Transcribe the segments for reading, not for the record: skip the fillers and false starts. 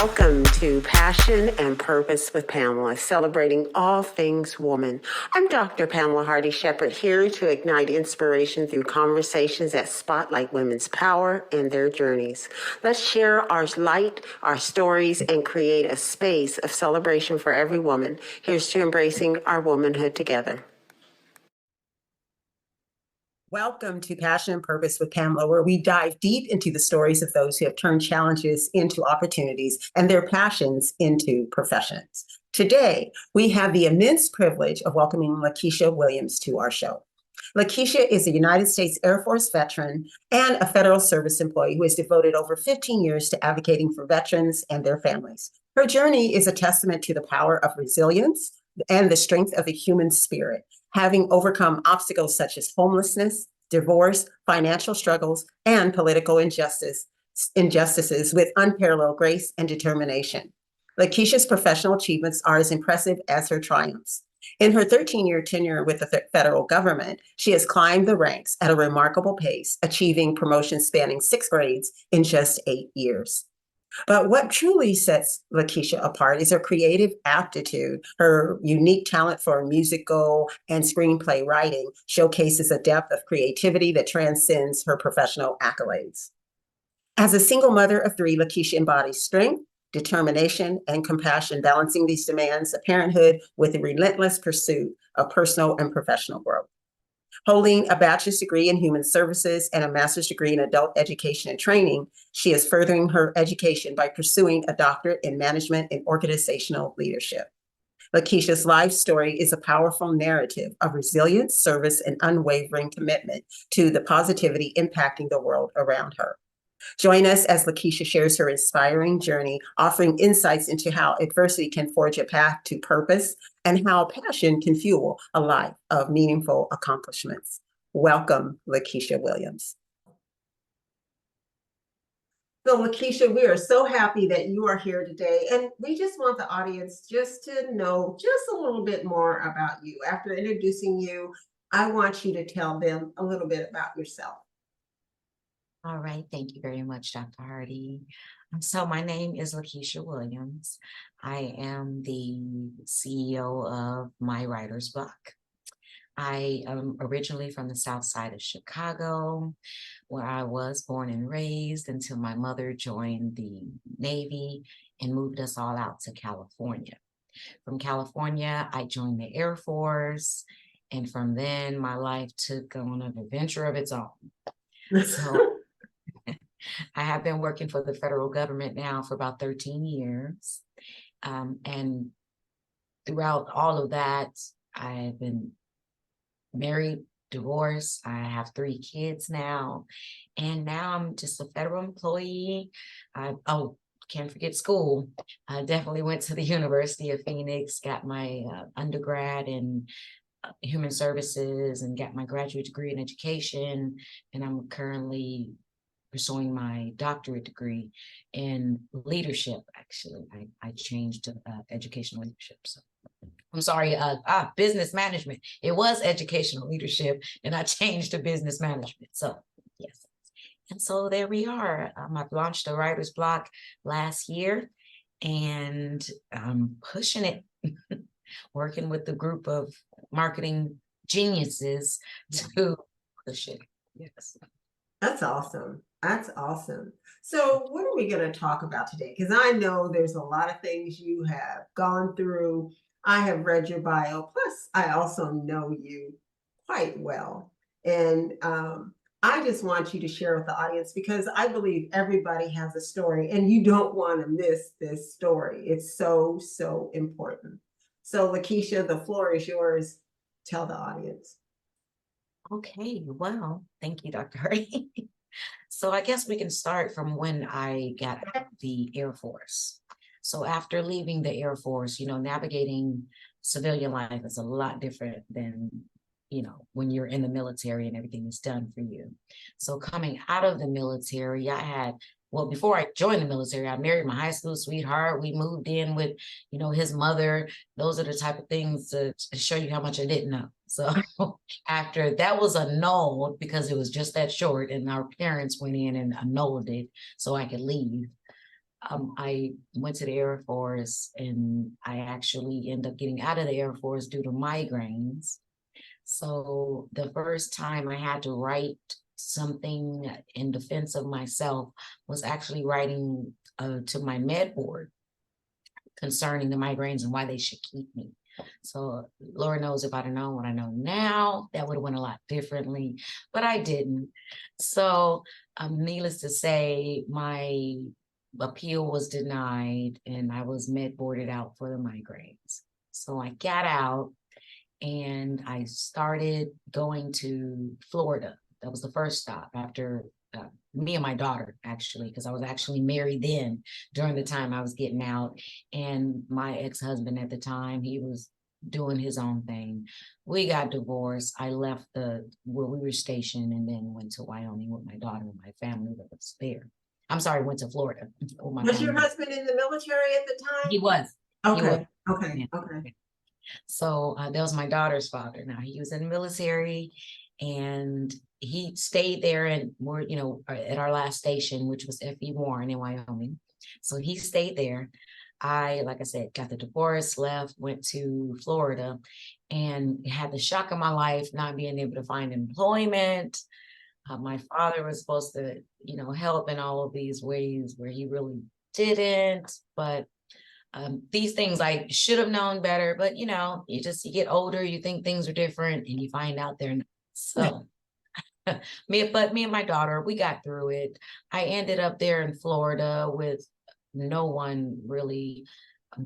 Welcome to Passion and Purpose with Pamela, celebrating all things woman. I'm Dr. Pamela Hardy Shepherd, here to ignite inspiration through conversations that spotlight women's power and their journeys. Let's share our light, our stories, and create a space of celebration for every woman. Here's to embracing our womanhood together. Welcome to Passion and Purpose with Pamela, where we dive deep into the stories of those who have turned challenges into opportunities and their passions into professions. Today, we have the immense privilege of welcoming Lakisha Williams to our show. Lakisha is a United States Air Force veteran and a federal service employee who has devoted over 15 years to advocating for veterans and their families. Her journey is a testament to the power of resilience and the strength of the human spirit, having overcome obstacles such as homelessness, divorce, financial struggles, and political injustices with unparalleled grace and determination. Lakisha's professional achievements are as impressive as her triumphs. In her 13-year tenure with the federal government, she has climbed the ranks at a remarkable pace, achieving promotions spanning 6 grades in just 8 years. But what truly sets Lakisha apart is her creative aptitude. Her unique talent for musical and screenplay writing showcases a depth of creativity that transcends her professional accolades. As a single mother of 3, Lakisha embodies strength, determination, and compassion, balancing these demands of parenthood with a relentless pursuit of personal and professional growth. Holding a bachelor's degree in human services and a master's degree in adult education and training, she is furthering her education by pursuing a doctorate in management and organizational leadership. Lakisha's life story is a powerful narrative of resilience, service, and unwavering commitment to the positivity impacting the world around her. Join us as Lakisha shares her inspiring journey, offering insights into how adversity can forge a path to purpose and how passion can fuel a life of meaningful accomplishments. Welcome, Lakisha Williams. So, Lakisha, we are so happy that you are here today, and we just want the audience just to know just a little bit more about you. After introducing you, I want you to tell them a little bit about yourself. All right. Thank you very much, Dr. Hardy. So my name is Lakisha Williams. I am the CEO of My Writer's Block. I am originally from the South Side of Chicago, where I was born and raised until my mother joined the Navy and moved us all out to California. From California, I joined the Air Force. And from then, my life took on an adventure of its own. So I have been working for the federal government now for about 13 years. And throughout all of that, I've been married, divorced. I have 3 kids now. And now I'm just a federal employee. Can't forget school. I definitely went to the University of Phoenix, got my undergrad in human services and got my graduate degree in education. And I'm currently pursuing my doctorate degree in leadership. Actually, I changed to educational leadership. So I'm sorry, business management. It was educational leadership and I changed to business management. So yes. And so there we are. I've launched a writer's block last year and I'm pushing it, working with a group of marketing geniuses to push it. Yes. That's awesome. That's awesome. So what are we going to talk about today? Because I know there's a lot of things you have gone through. I have read your bio. Plus, I also know you quite well. And I just want you to share with the audience because I believe everybody has a story and you don't want to miss this story. It's so, so important. So Lakisha, the floor is yours. Tell the audience. Okay, well, thank you, Dr. Hardy. So I guess we can start from when I got out of the Air Force. So after leaving the Air Force, navigating civilian life is a lot different than, when you're in the military and everything is done for you. So coming out of the military, before I joined the military, I married my high school sweetheart. We moved in with, his mother. Those are the type of things to show you how much I didn't know. So after that was annulled because it was just that short and our parents went in and annulled it so I could leave. I went to the Air Force, and I actually ended up getting out of the Air Force due to migraines. So the first time I had to write something in defense of myself was actually writing to my med board concerning the migraines and why they should keep me. So Lord knows if I'd have known what I know now, that would have went a lot differently, but I didn't. So needless to say, my appeal was denied and I was med boarded out for the migraines. So I got out and I started going to Florida. That was the first stop after me and my daughter, actually, because I was actually married then during the time I was getting out. And my ex-husband at the time, he was doing his own thing. We got divorced. I left where we were stationed and then went to Wyoming with my daughter and my family that was there. I'm sorry, went to Florida with my Was family. your husband in the military at the time? He was. He was. Okay, okay, Yeah. okay. So that was my daughter's father. Now he was in the military and he stayed there and we're, at our last station, which was F.E. Warren in Wyoming. So he stayed there. I, like I said, got the divorce, left, went to Florida and had the shock of my life, not being able to find employment. My father was supposed to, help in all of these ways where he really didn't, but these things I should have known better, but you get older, you think things are different and you find out they're not. So me and my daughter, we got through it. I ended up there in Florida with no one really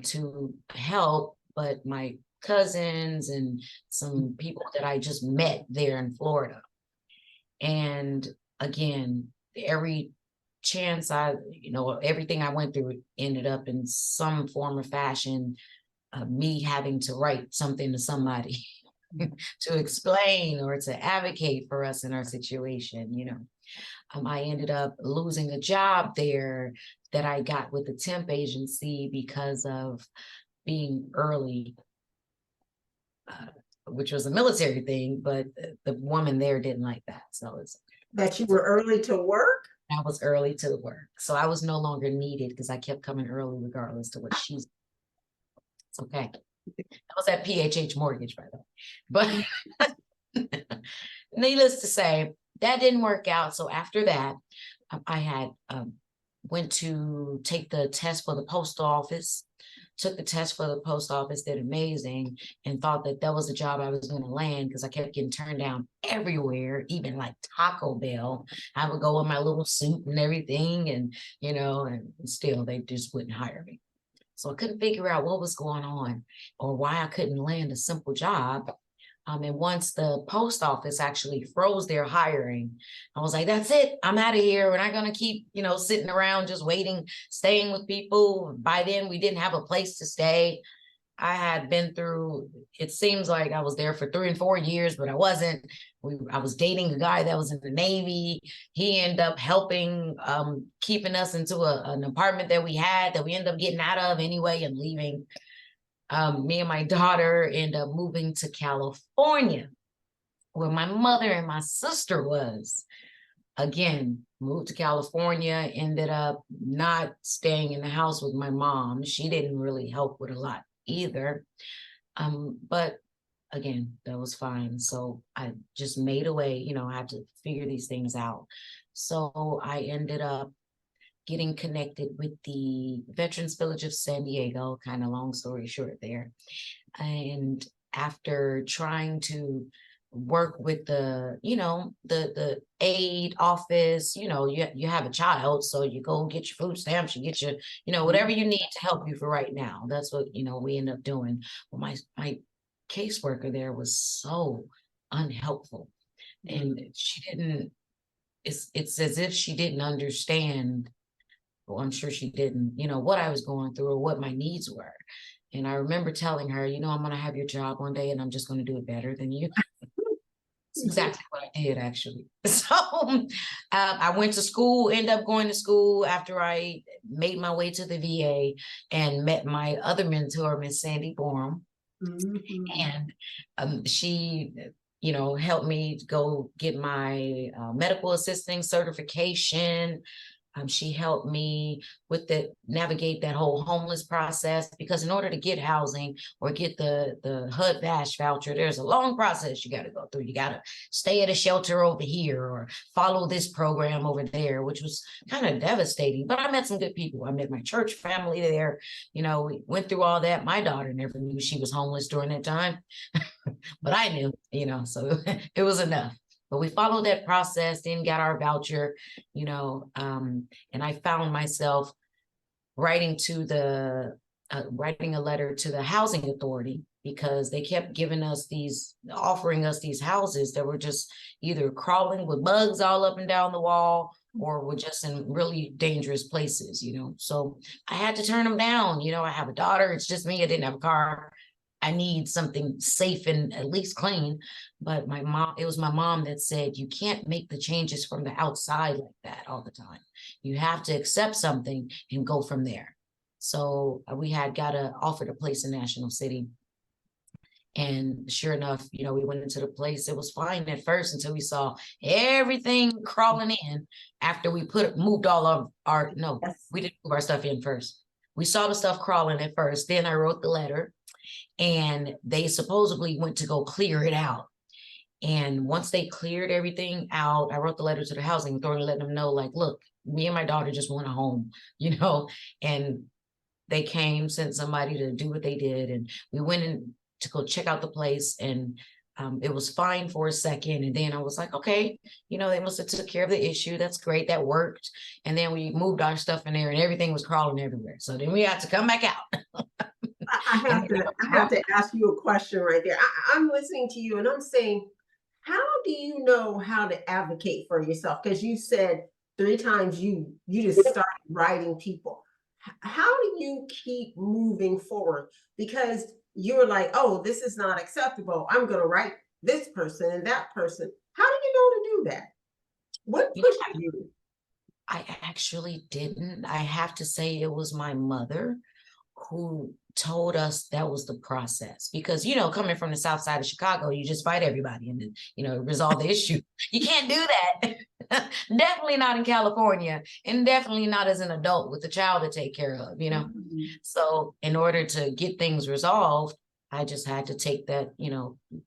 to help, but my cousins and some people that I just met there in Florida. And again, every chance everything I went through ended up in some form or fashion, me having to write something to somebody to explain or to advocate for us in our situation. I ended up losing a job there that I got with the temp agency because of being early, which was a military thing, but the woman there didn't like that. So it's that you were early to work? I was early to work. So I was no longer needed because I kept coming early regardless to what she's. It's okay. That was at PHH Mortgage, by the way. But needless to say, that didn't work out. So after that, I had went to take the test for the post office, took the test for the post office, did amazing, and thought that was a job I was going to land because I kept getting turned down everywhere, even like Taco Bell. I would go in my little suit and everything, and and still they just wouldn't hire me. So I couldn't figure out what was going on or why I couldn't land a simple job. And once the post office actually froze their hiring, I was like, that's it. I'm out of here. We're not going to keep, sitting around just waiting, staying with people. By then, we didn't have a place to stay. I had been through, it seems like I was there for 3 and 4 years, but I wasn't. I was dating a guy that was in the Navy. He ended up helping, keeping us into an apartment that we had that we ended up getting out of anyway and leaving. Me and my daughter ended up moving to California, where my mother and my sister was. Again, moved to California, ended up not staying in the house with my mom. She didn't really help with a lot either. But again, that was fine. So I just made a way, I had to figure these things out. So I ended up getting connected with the Veterans Village of San Diego, kind of long story short there. And after trying to work with the aid office, you have a child, so you go get your food stamps, you get your, whatever you need to help you for right now. That's what, we end up doing. Well, my caseworker there was so unhelpful. And she didn't, it's as if she didn't understand. Well, I'm sure she didn't, what I was going through or what my needs were. And I remember telling her, I'm going to have your job one day and I'm just going to do it better than you. That's exactly what I did, actually. So I went to school, ended up going to school after I made my way to the VA and met my other mentor, Miss Sandy Borum. And she, helped me go get my medical assisting certification. She helped me with navigate that whole homeless process, because in order to get housing or get the HUD VASH voucher, there's a long process you got to go through. You got to stay at a shelter over here or follow this program over there, which was kind of devastating. But I met some good people. I met my church family there. We went through all that. My daughter never knew she was homeless during that time, but I knew, so it was enough. But we followed that process, then got our voucher, and I found myself writing a letter to the housing authority, because they kept offering us these houses that were just either crawling with bugs all up and down the wall, or were just in really dangerous places, So I had to turn them down. I have a daughter. It's just me. I didn't have a car. I need something safe and at least clean. But it was my mom that said, you can't make the changes from the outside like that all the time. You have to accept something and go from there. So we got offered a place in National City. And sure enough, we went into the place. It was fine at first until we saw everything crawling in after we moved all of our, no, we didn't move our stuff in first. We saw the stuff crawling at first. Then I wrote the letter. And they supposedly went to go clear it out. And once they cleared everything out, I wrote the letter to the housing authority, letting them know, like, look, me and my daughter just want a home, and they came, sent somebody to do what they did. And we went in to go check out the place, and it was fine for a second. And then I was like, okay, they must have took care of the issue. That's great. That worked. And then we moved our stuff in there and everything was crawling everywhere. So then we had to come back out. I have to ask you a question right there. I'm listening to you and I'm saying, how do you know how to advocate for yourself? Because you said 3 times you just started writing people. How do you keep moving forward? Because you were like, oh, this is not acceptable. I'm going to write this person and that person. How do you know to do that? What pushed you? I actually didn't. I have to say it was my mother who told us that was the process, because coming from the south side of Chicago, you just fight everybody and resolve the issue. You can't do that. Definitely not in California, and definitely not as an adult with a child to take care of. Mm-hmm. So in order to get things resolved, I just had to take that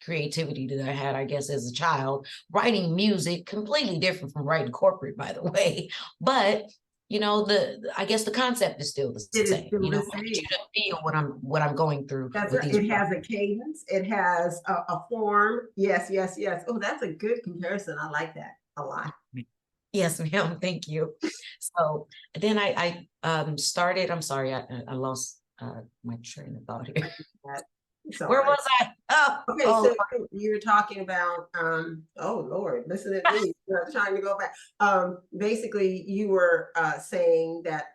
creativity that I had, I guess, as a child, writing music, completely different from writing corporate, by the way, but I guess the concept is still the same. Still the I need you to feel what I'm going through. That's with right. It has a cadence. It has a form. Yes, yes, yes. Oh, that's a good comparison. I like that a lot. Yes, ma'am. Thank you. So then I started. I'm sorry, I lost my train of thought here. Where was I? Okay, so you were talking about, oh Lord, listen to me, trying to go back. Basically, you were saying that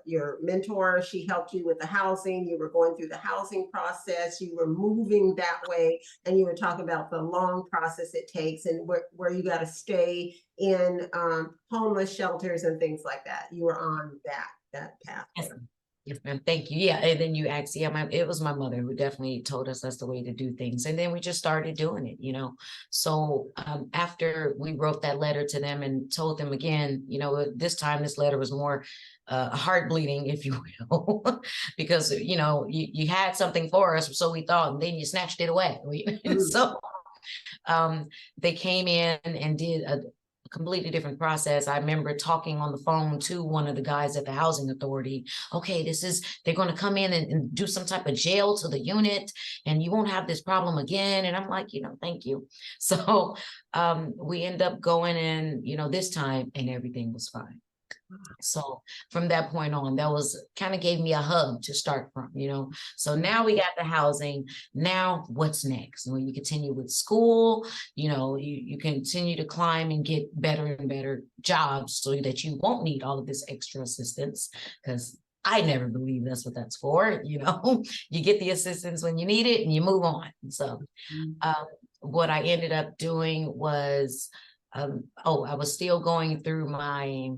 your mentor, she helped you with the housing, you were going through the housing process, you were moving that way, and you were talking about the long process it takes and where you got to stay in homeless shelters and things like that. You were on that path. Yes, ma'am. Thank you. Yeah. And then you asked, it was my mother who definitely told us that's the way to do things. And then we just started doing it, So after we wrote that letter to them and told them again, this time this letter was more heart bleeding, if you will, because, you had something for us. So we thought, and then you snatched it away. So they came in and did a completely different process. I remember talking on the phone to one of the guys at the housing authority. Okay, they're going to come in and do some type of jail to the unit and you won't have this problem again. And I'm like, thank you. So we end up going in, this time, and everything was fine. So from that point on, that was kind of gave me a hub to start from, So now we got the housing. Now what's next? When you continue with school, you continue to climb and get better and better jobs so that you won't need all of this extra assistance, because I never believe that's what that's for. You get the assistance when you need it and you move on. So what I ended up doing was, I was still going through my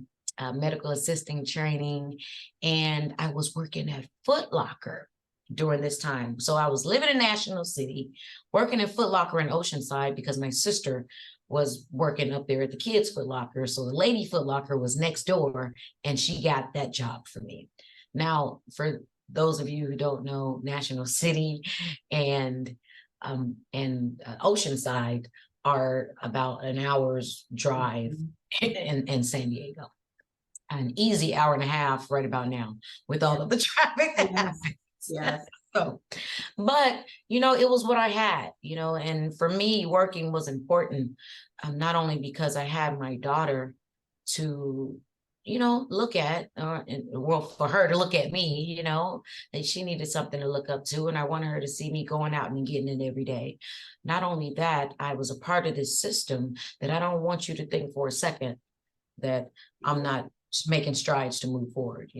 medical assisting training, and I was working at Foot Locker during this time. So I was living in National City, working at Foot Locker in Oceanside because my sister was working up there at the kids' Foot Locker. So the lady Foot Locker was next door, and she got that job for me. Now, for those of you who don't know, National City and Oceanside are about an hour's drive in San Diego. An easy hour and a half right about now with all of the traffic that happens. Yes. So, but, it was what I had, and for me, working was important, not only because I had my daughter to, look at, well, for her to look at me, and she needed something to look up to, and I wanted her to see me going out and getting it every day. Not only that, I was a part of this system that I don't want you to think for a second that I'm not just making strides to move forward,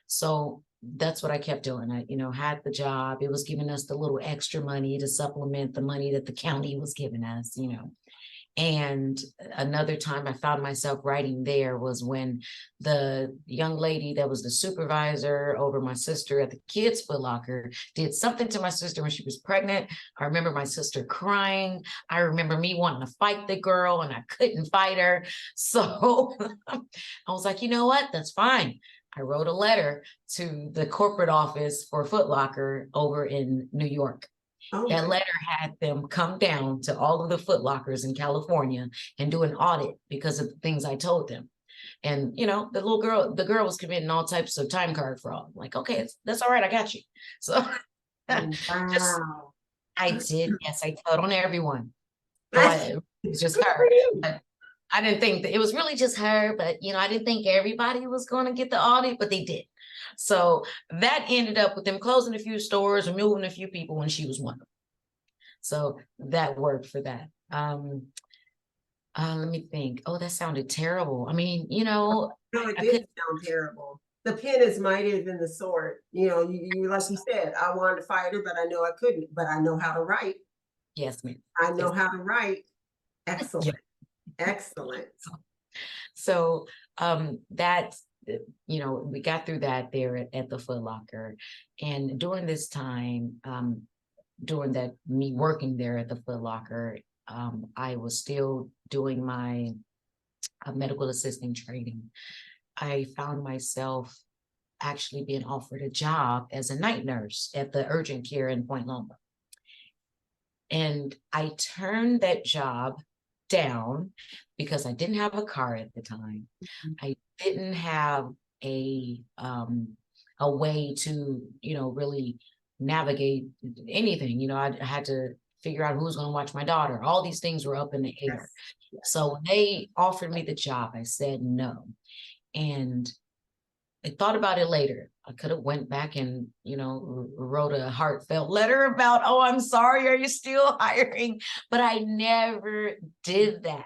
So that's what I kept doing. I, had the job. It was giving us the little extra money to supplement the money that the county was giving us, And another time I found myself writing there was when the young lady that was the supervisor over my sister at the kids' Foot Locker did something to my sister when she was pregnant. I remember my sister crying. I remember me wanting to fight the girl and I couldn't fight her. So I was like, you know what? That's fine. I wrote a letter to the corporate office for Foot Locker over in New York. That letter had them come down to all of the Foot Lockers in California and do an audit because of the things I told them. And, the girl was committing all types of time card fraud. I'm like, okay, that's all right. I got you. So Wow. I did. Yes, I told on everyone. It was just her. But I didn't think that it was really just her, but I didn't think everybody was going to get the audit, but they did. So that ended up with them closing a few stores and moving a few people when she was one of them. So that worked for that. Let me think. Oh, that sounded terrible. I mean, No, it didn't sound terrible. The pen is mightier than the sword. You like you said, I wanted to fight her, but I know I couldn't. But I know how to write. Yes, ma'am. I know how to write. Excellent. Excellent. So that, we got through that there at the Foot Locker. And during this time, during that me working there at the Foot Locker, I was still doing my medical assisting training. I found myself actually being offered a job as a night nurse at the urgent care in Point Loma. And I turned that job down because I didn't have a car at the time. I didn't have a way to, really navigate anything. I had to figure out who was going to watch my daughter. All these things were up in the air. Yes. So when they offered me the job, I said no. And I thought about it later. I could have went back and, wrote a heartfelt letter about, oh, I'm sorry, are you still hiring? But I never did that.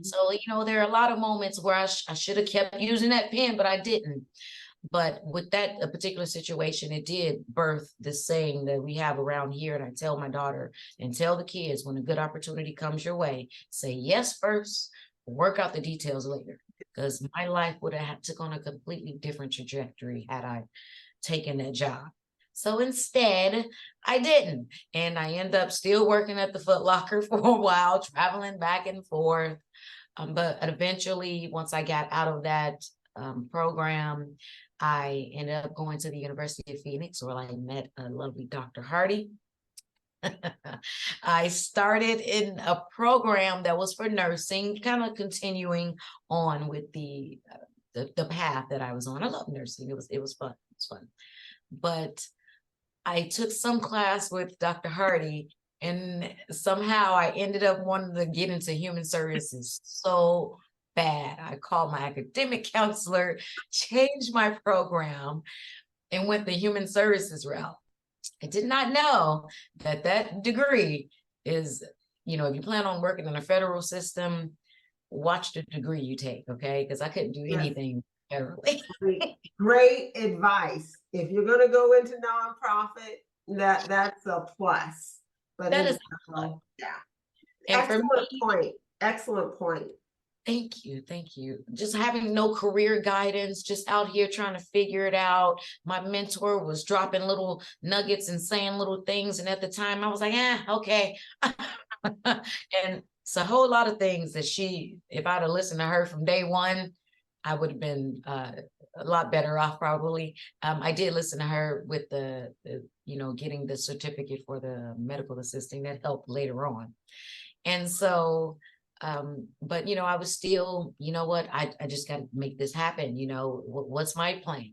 So, there are a lot of moments where I should have kept using that pen, but I didn't. But with that particular situation, it did birth this saying that we have around here. And I tell my daughter and tell the kids, when a good opportunity comes your way, say yes first, work out the details later. Because my life would have took on a completely different trajectory had I taken that job. So instead, I didn't. And I end up still working at the Foot Locker for a while, traveling back and forth. But eventually, once I got out of that program, I ended up going to the University of Phoenix, where I met a lovely Dr. Hardy. I started in a program that was for nursing, kind of continuing on with the path that I was on. I love nursing. It was fun. It was fun. But I took some class with Dr. Hardy, and somehow I ended up wanting to get into human services so bad. I called my academic counselor, changed my program, and went the human services route. I did not know that degree is, if you plan on working in a federal system, watch the degree you take, okay? Because I couldn't do anything federally. Great advice. If you're going to go into nonprofit, that's a plus. But that is a plus. Yeah. And excellent point. Excellent point. Thank you. Thank you. Just having no career guidance, just out here trying to figure it out. My mentor was dropping little nuggets and saying little things. And at the time I was like, okay. And So a whole lot of things that if I'd have listened to her from day one, I would have been a lot better off probably. I did listen to her with the getting the certificate for the medical assisting that helped later on. And so, but I was still, what, I just got to make this happen. What's my plan?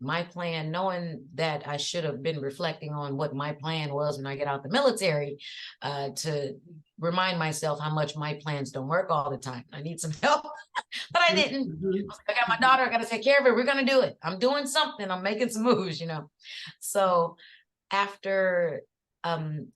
My plan, knowing that I should have been reflecting on what my plan was when I get out the military, to remind myself how much my plans don't work all the time. I need some help, but I didn't. I got my daughter, I got to take care of her. We're going to do it. I'm doing something. I'm making some moves, So after the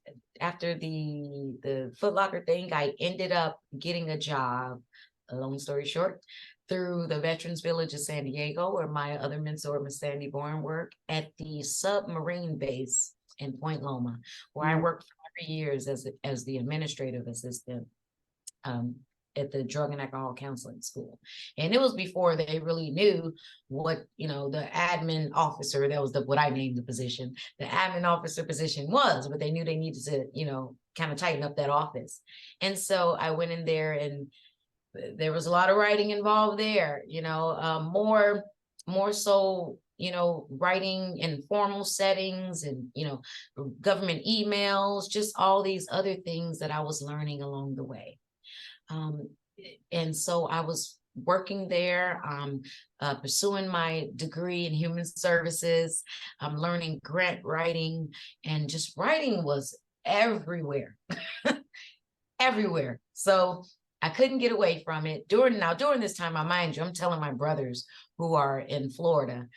Foot Locker thing, I ended up getting a job, a long story short, through the Veterans Village of San Diego, where my other mentor, Miss Sandy Bourne, worked at the submarine base in Point Loma, where I worked for 3 years as the administrative assistant at the Drug and Alcohol Counseling School. And it was before they really knew what, the admin officer, that was what I named the position, the admin officer position was, but they knew they needed to, kind of tighten up that office. And so I went in there, and there was a lot of writing involved there, more so, writing in formal settings and, government emails, just all these other things that I was learning along the way. And so I was working there, pursuing my degree in human services. I'm learning grant writing, and just writing was everywhere, everywhere. So I couldn't get away from it. During this time, I mind you, I'm telling my brothers who are in Florida,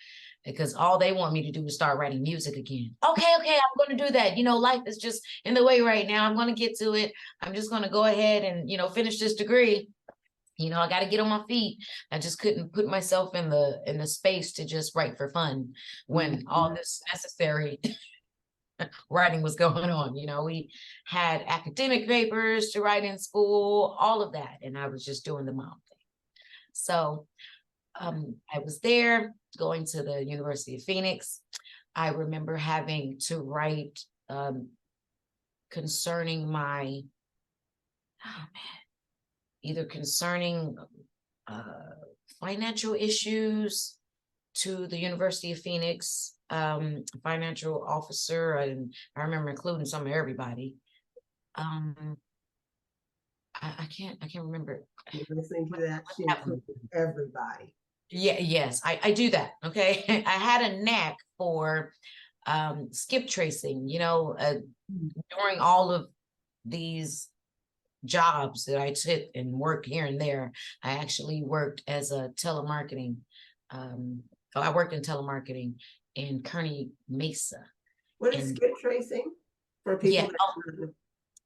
because all they want me to do is start writing music again. Okay, I'm going to do that. Life is just in the way right now. I'm going to get to it. I'm just going to go ahead and, finish this degree. I got to get on my feet. I just couldn't put myself in the space to just write for fun when all this necessary writing was going on. We had academic papers to write in school, all of that. And I was just doing the mom thing. So I was there going to the University of Phoenix. I remember having to write concerning my, either concerning financial issues to the University of Phoenix financial officer, and I remember including some of everybody. I can't remember. You're listening to that, she included everybody. Yeah, yes, I do that. Okay. I had a knack for skip tracing, during all of these jobs that I took and worked here and there. I actually worked as a telemarketing. I worked in telemarketing in Kearney Mesa. What is skip tracing for people? Yeah,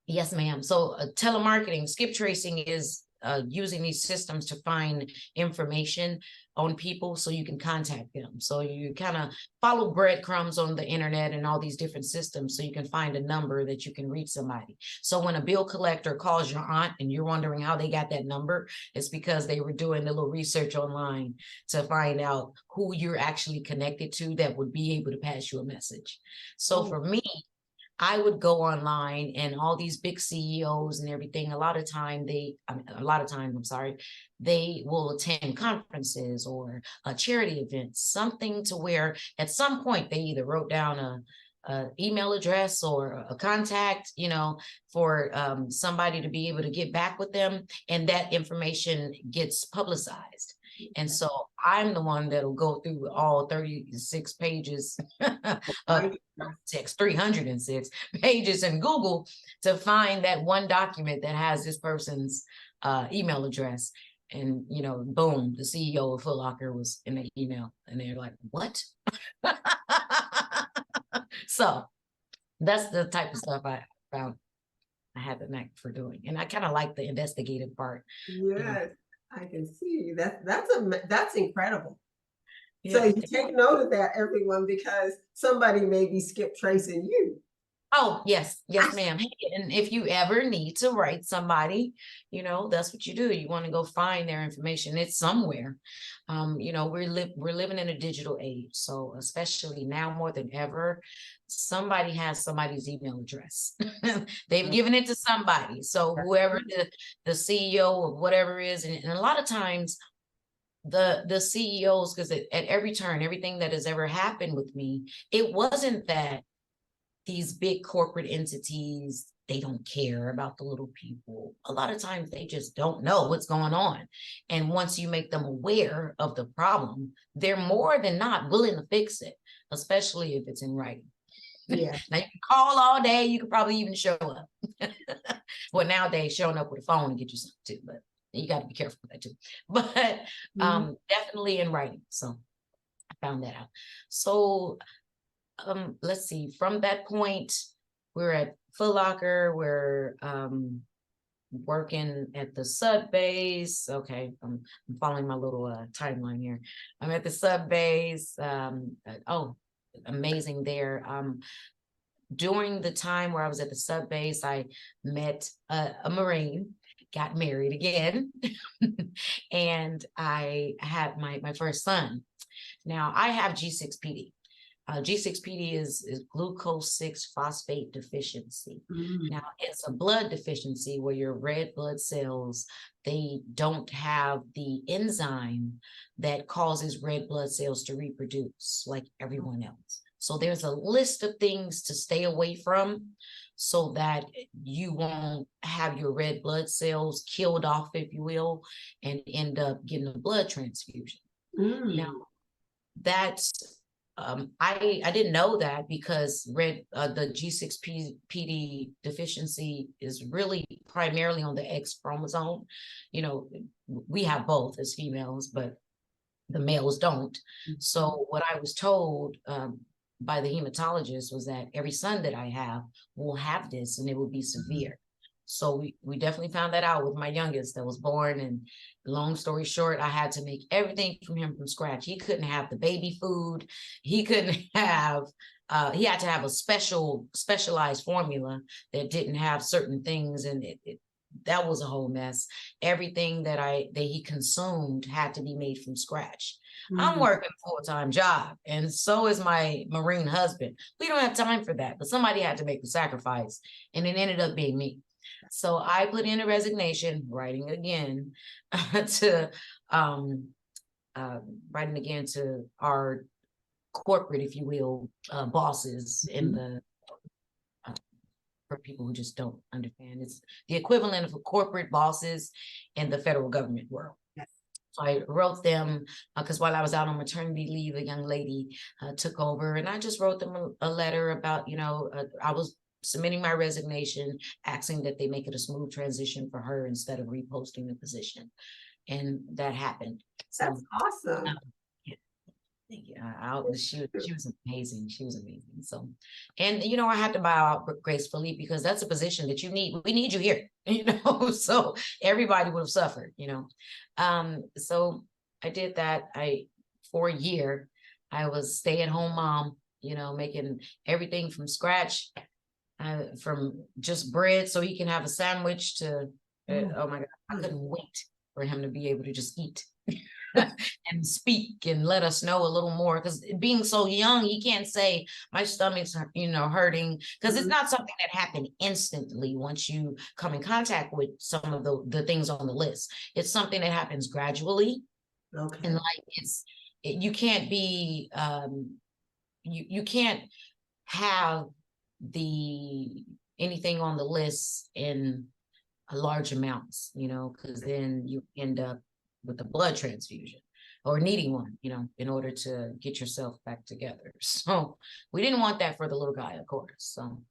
yes, ma'am. So telemarketing, skip tracing is using these systems to find information on people so you can contact them. So you kind of follow breadcrumbs on the internet and all these different systems so you can find a number that you can reach somebody. So when a bill collector calls your aunt and you're wondering how they got that number, it's because they were doing a little research online to find out who you're actually connected to that would be able to pass you a message. So for me, I would go online, and all these big CEOs and everything, a lot of times, they will attend conferences or charity events, something to where at some point they either wrote down a email address or a contact, for somebody to be able to get back with them, and that information gets publicized. And so I'm the one that'll go through all 36 pages of text, 306 pages in Google to find that one document that has this person's email address. And, boom, the CEO of Foot Locker was in the email, and they're like, what? So that's the type of stuff I found I had the knack for doing. And I kind of like the investigative part. Yes. I can see that's incredible. Yeah. So you take note of that, everyone, because somebody may be skip tracing you. Oh, yes, yes, ma'am. And if you ever need to write somebody, that's what you do. You want to go find their information. It's somewhere. We're living in a digital age. So especially now more than ever, somebody has somebody's email address. They've given it to somebody. So whoever the CEO of whatever is, and a lot of times the CEOs, because at every turn, everything that has ever happened with me, it wasn't that these big corporate entities, they don't care about the little people. A lot of times they just don't know what's going on. And once you make them aware of the problem, they're more than not willing to fix it, especially if it's in writing. Yeah. Now you can call all day, you could probably even show up. Well, nowadays showing up with a phone and get you something too, but you got to be careful with that too. But definitely in writing. So I found that out. So let's see, from that point, we're at Foot Locker, we're working at the sub base. Okay, I'm following my little timeline here. I'm at the sub base. Oh, amazing there. During the time where I was at the sub base, I met a Marine, got married again, and I had my first son. Now I have G6PD. G6PD is glucose 6 phosphate deficiency. Now, it's a blood deficiency where your red blood cells, they don't have the enzyme that causes red blood cells to reproduce like everyone else. So there's a list of things to stay away from so that you won't have your red blood cells killed off, if you will, and end up getting a blood transfusion. Now, that's I didn't know that because the G6PD deficiency is really primarily on the X chromosome. We have both as females, but the males don't. So what I was told by the hematologist was that every son that I have will have this and it will be severe. So we definitely found that out with my youngest that was born. And long story short, I had to make everything from him from scratch. He couldn't have the baby food. He couldn't have, he had to have a specialized formula that didn't have certain things. And that was a whole mess. Everything that he consumed had to be made from scratch. I'm working a full-time job, and so is my Marine husband. We don't have time for that, but somebody had to make the sacrifice, and it ended up being me. So I put in a resignation, writing again to our corporate, if you will, bosses in the for people who just don't understand. It's the equivalent of corporate bosses in the federal government world. Yes. So I wrote them because while I was out on maternity leave, a young lady took over, and I just wrote them a letter about, I was submitting my resignation, asking that they make it a smooth transition for her instead of reposting the position. And that happened. That's awesome. She was amazing. She was amazing. So, and I had to bow out gracefully because that's a position that you need. We need you here, so everybody would have suffered, so I did that. For a year, I was stay-at-home mom, making everything from scratch, from just bread so he can have a sandwich to, oh my God, I couldn't wait for him to be able to just eat. And speak and let us know a little more, because being so young, he can't say my stomach's hurting, because it's not something that happened instantly once you come in contact with some of the things on the list. It's something that happens gradually. Okay. And you can't be you can't have anything on the list in large amounts, because then you end up with a blood transfusion or needing one, in order to get yourself back together. So we didn't want that for the little guy, of course. So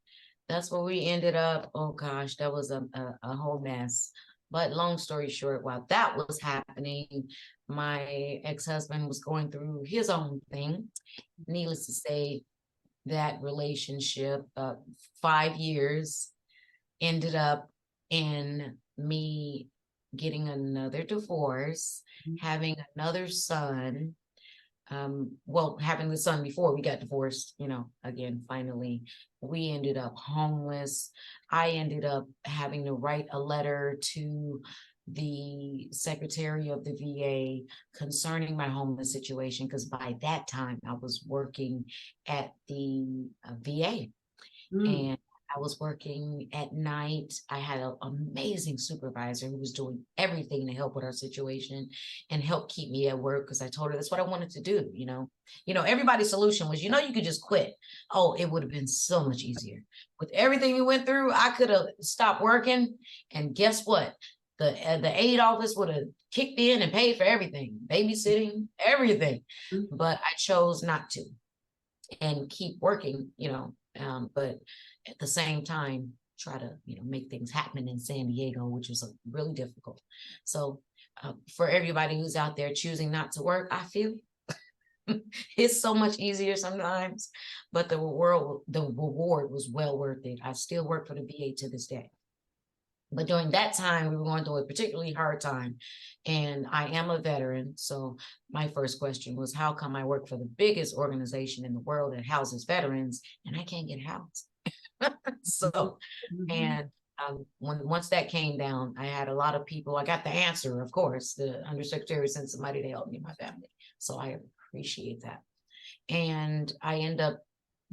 that's where we ended up. Oh gosh, that was a whole mess. But long story short, while that was happening, my ex-husband was going through his own thing. Needless to say, that relationship, 5 years, ended up in me getting another divorce, having another son, well, having the son before we got divorced, again, finally, we ended up homeless. I ended up having to write a letter to the secretary of the VA concerning my homeless situation, because by that time I was working at the VA. And I was working at night. I had an amazing supervisor who was doing everything to help with our situation and help keep me at work, because I told her that's what I wanted to do. Everybody's solution was, you could just quit. Oh, it would have been so much easier. With everything we went through, I could have stopped working. And guess what? The aid office would have kicked in and paid for everything, babysitting, everything. But I chose not to and keep working, but at the same time, try to, make things happen in San Diego, which was really difficult. So for everybody who's out there choosing not to work, I feel it's so much easier sometimes, but the reward was well worth it. I still work for the VA to this day. But during that time, we were going through a particularly hard time. And I am a veteran. So my first question was, how come I work for the biggest organization in the world that houses veterans and I can't get housed? And once that came down, I had a lot of people. I got the answer, of course. The undersecretary sent somebody to help me and my family. So I appreciate that. And I end up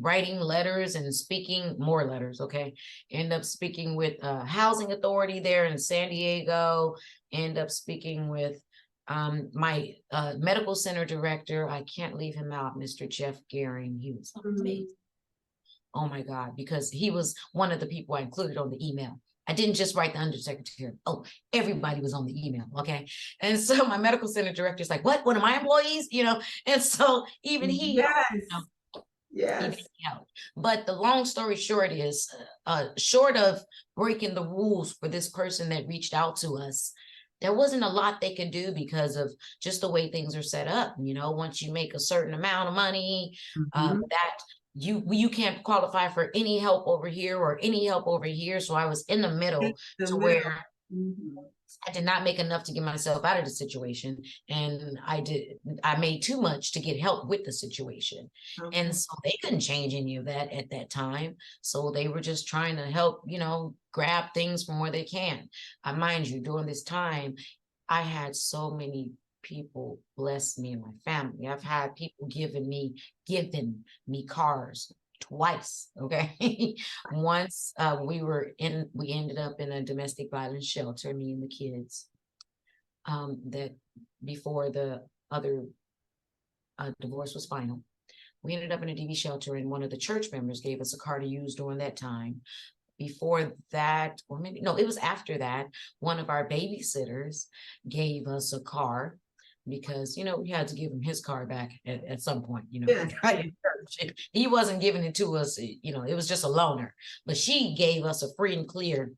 writing letters and speaking more letters. Okay. End up speaking with housing authority there in San Diego. End up speaking with my medical center director. I can't leave him out, Mr. Jeff Gehring. He was amazing. Oh my God, because he was one of the people I included on the email. I didn't just write the undersecretary. Oh, everybody was on the email. Okay. And so my medical center director is like, what? One of my employees, And so even he, Yes. But the long story short is, short of breaking the rules for this person that reached out to us, there wasn't a lot they could do because of just the way things are set up. Once you make a certain amount of money, that you can't qualify for any help over here or any help over here. So I was in the middle where I did not make enough to get myself out of the situation. And I made too much to get help with the situation. And so they couldn't change any of that at that time. So they were just trying to help, grab things from where they can. Mind you, during this time, I had so many people bless me and my family. I've had people giving me cars twice. Okay. Once we ended up in a domestic violence shelter, me and the kids, that before the other divorce was final. We ended up in a DV shelter, and one of the church members gave us a car to use during that time. Before that, or maybe, no, it was after that, one of our babysitters gave us a car because, we had to give him his car back at some point, He wasn't giving it to us, it was just a loaner, but she gave us a free and clear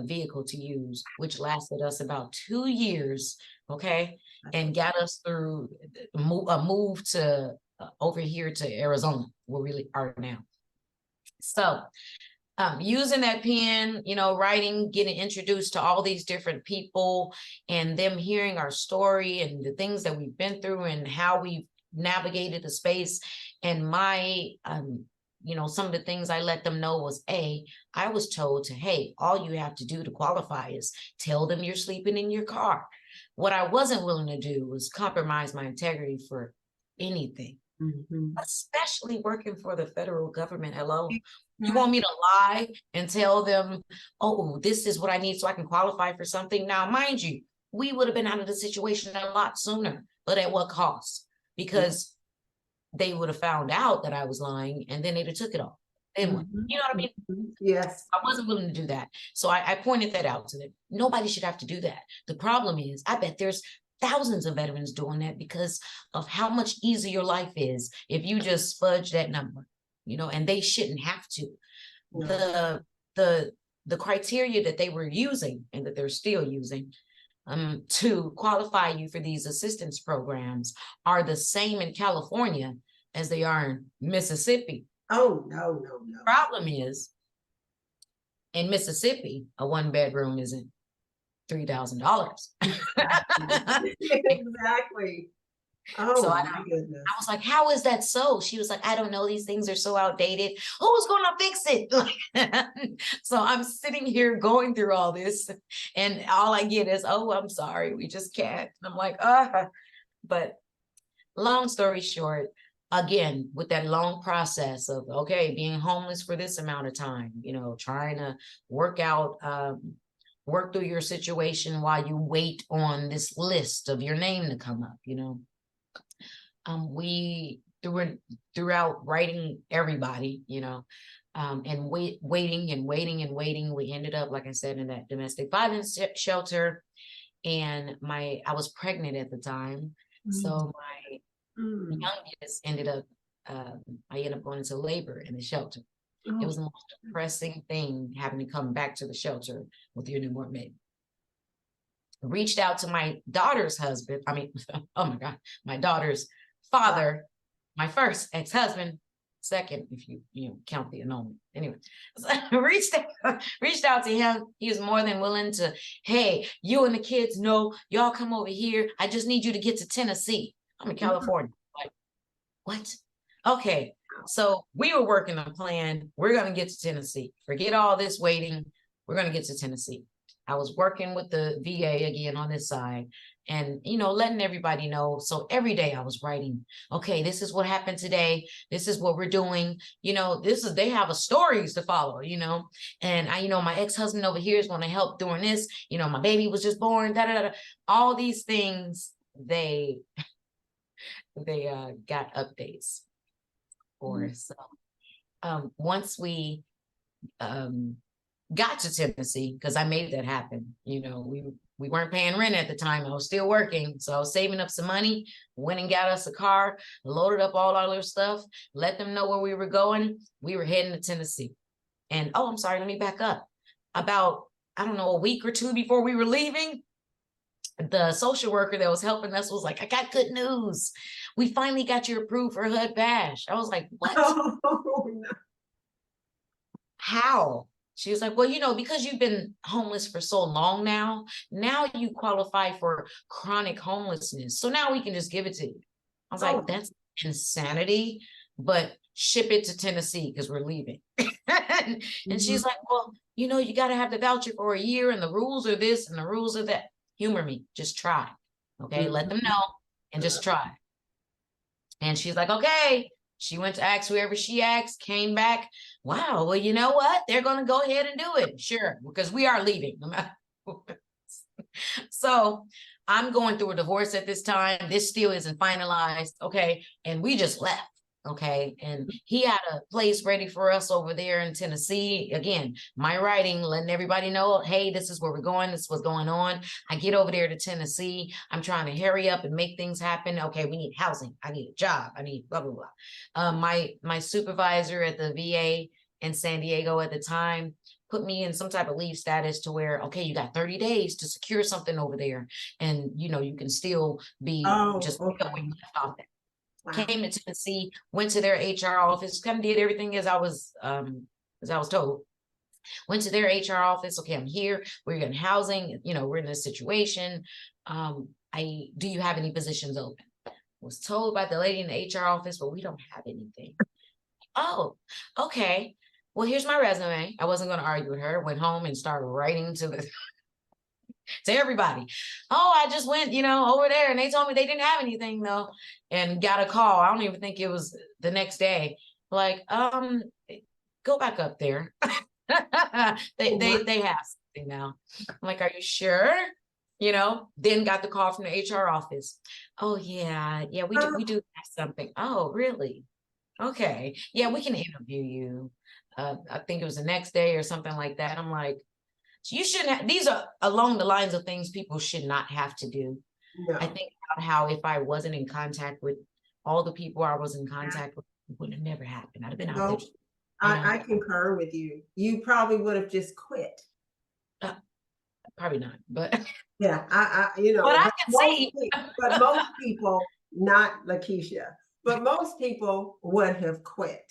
vehicle to use, which lasted us about 2 years. Okay. And got us through a move to over here to Arizona, where we are now. So using that pen, writing, getting introduced to all these different people and them hearing our story and the things that we've been through and how we've navigated the space. And my, some of the things I let them know was, I was told hey, all you have to do to qualify is tell them you're sleeping in your car. What I wasn't willing to do was compromise my integrity for anything. Especially working for the federal government. Hello. You want me to lie and tell them, oh, this is what I need so I can qualify for something? Now, mind you, we would have been out of the situation a lot sooner, but at what cost? Because they would have found out that I was lying and then they'd have took it off. Then you know what I mean? Yes. I wasn't willing to do that. So I pointed that out to them. Nobody should have to do that. The problem is, I bet there's thousands of veterans doing that because of how much easier your life is if you just fudge that number, and they shouldn't have to. The criteria that they were using and that they're still using to qualify you for these assistance programs are the same in California as they are in Mississippi. Oh, no. Problem is, in Mississippi, a 1-bedroom isn't $3,000. Exactly. So Oh I my goodness. was like, how is that so? She was like, I don't know. These things are so outdated. Who's going to fix it? So I'm sitting here going through all this, and all I get is, oh, I'm sorry. We just can't. And I'm like, but long story short, again, with that long process of, okay, being homeless for this amount of time, trying to work out, work through your situation while you wait on this list of your name to come up, we throughout writing everybody, and waiting and waiting and waiting. We ended up, like I said, in that domestic violence shelter, and I was pregnant at the time. So my youngest ended up, I ended up going into labor in the shelter. It was the most depressing thing, having to come back to the shelter with your newborn baby. Reached out to my daughter's husband. I mean, oh my God, my daughter's father, my first ex-husband, second, if you count the annulment. Anyway, so reached out to him. He was more than willing to, hey, you and the kids know, y'all come over here. I just need you to get to Tennessee. I'm in California. Like, what? Okay. So we were working a plan. We're going to get to Tennessee. Forget all this waiting. We're going to get to Tennessee. I was working with the VA again on this side, and, letting everybody know. So every day I was writing, okay, this is what happened today. This is what we're doing. They have a stories to follow, and my ex-husband over here is going to help doing this. My baby was just born, all these things. They got updates for us. So once we got to Tennessee, because I made that happen. We weren't paying rent at the time. I was still working. So I was saving up some money, went and got us a car, loaded up all our little stuff, let them know where we were going. We were heading to Tennessee. And, I'm sorry, let me back up. About, I don't know, a week or two before we were leaving, the social worker that was helping us was like, I got good news. We finally got you approved for HUD Bash. I was like, what? Oh, no. How? She was like, well, because you've been homeless for so long now you qualify for chronic homelessness. So now we can just give it to you. I was like, that's insanity, but ship it to Tennessee because we're leaving. And she's like, well, you got to have the voucher for a year, and the rules are this and the rules are that. Humor me, just try. Okay, let them know and just try. And she's like, okay. She went to ask whoever she asked, came back. Wow, well, you know what? They're going to go ahead and do it. Sure, because we are leaving. So I'm going through a divorce at this time. This still isn't finalized. Okay. And we just left. Okay. And he had a place ready for us over there in Tennessee. Again, my writing, letting everybody know, hey, this is where we're going. This is what's going on. I get over there to Tennessee. I'm trying to hurry up and make things happen. Okay. We need housing. I need a job. I need blah, blah, blah. My supervisor at the VA in San Diego at the time put me in some type of leave status to where, okay, you got 30 days to secure something over there. And, you can still be just pick up when you left off. Wow. Came to Tennessee, went to their HR office, kind of did everything as I was told. Went to their HR office. Okay, I'm here. We're getting housing. We're in this situation. Do you have any positions open? Was told by the lady in the HR office, but we don't have anything. Oh, okay. Well, here's my resume. I wasn't going to argue with her. Went home and started writing to everybody. Oh, I just went, over there, and they told me they didn't have anything though, and got a call. I don't even think it was the next day. Like, go back up there. they have something now. I'm like, are you sure? Then got the call from the HR office. Oh yeah, we do have something. Oh, really? Okay. Yeah, we can interview you. I think it was the next day or something like that. I'm like, you shouldn't have, these are along the lines of things people should not have to do. No. I think about how if I wasn't in contact with all the people I was in contact with, it would have never happened. I'd have been out there. I concur with you. You probably would have just quit. Probably not, but yeah, but I can see. But most people, not Lakisha, but most people would have quit.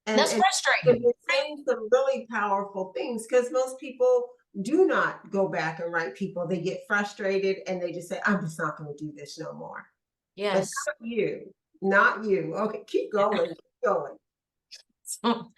And that's frustrating. You're saying some really powerful things, because most people do not go back and write people. They get frustrated and they just say, I'm just not going to do this no more. And Yes. not you, not you. Okay, keep going, keep going. So,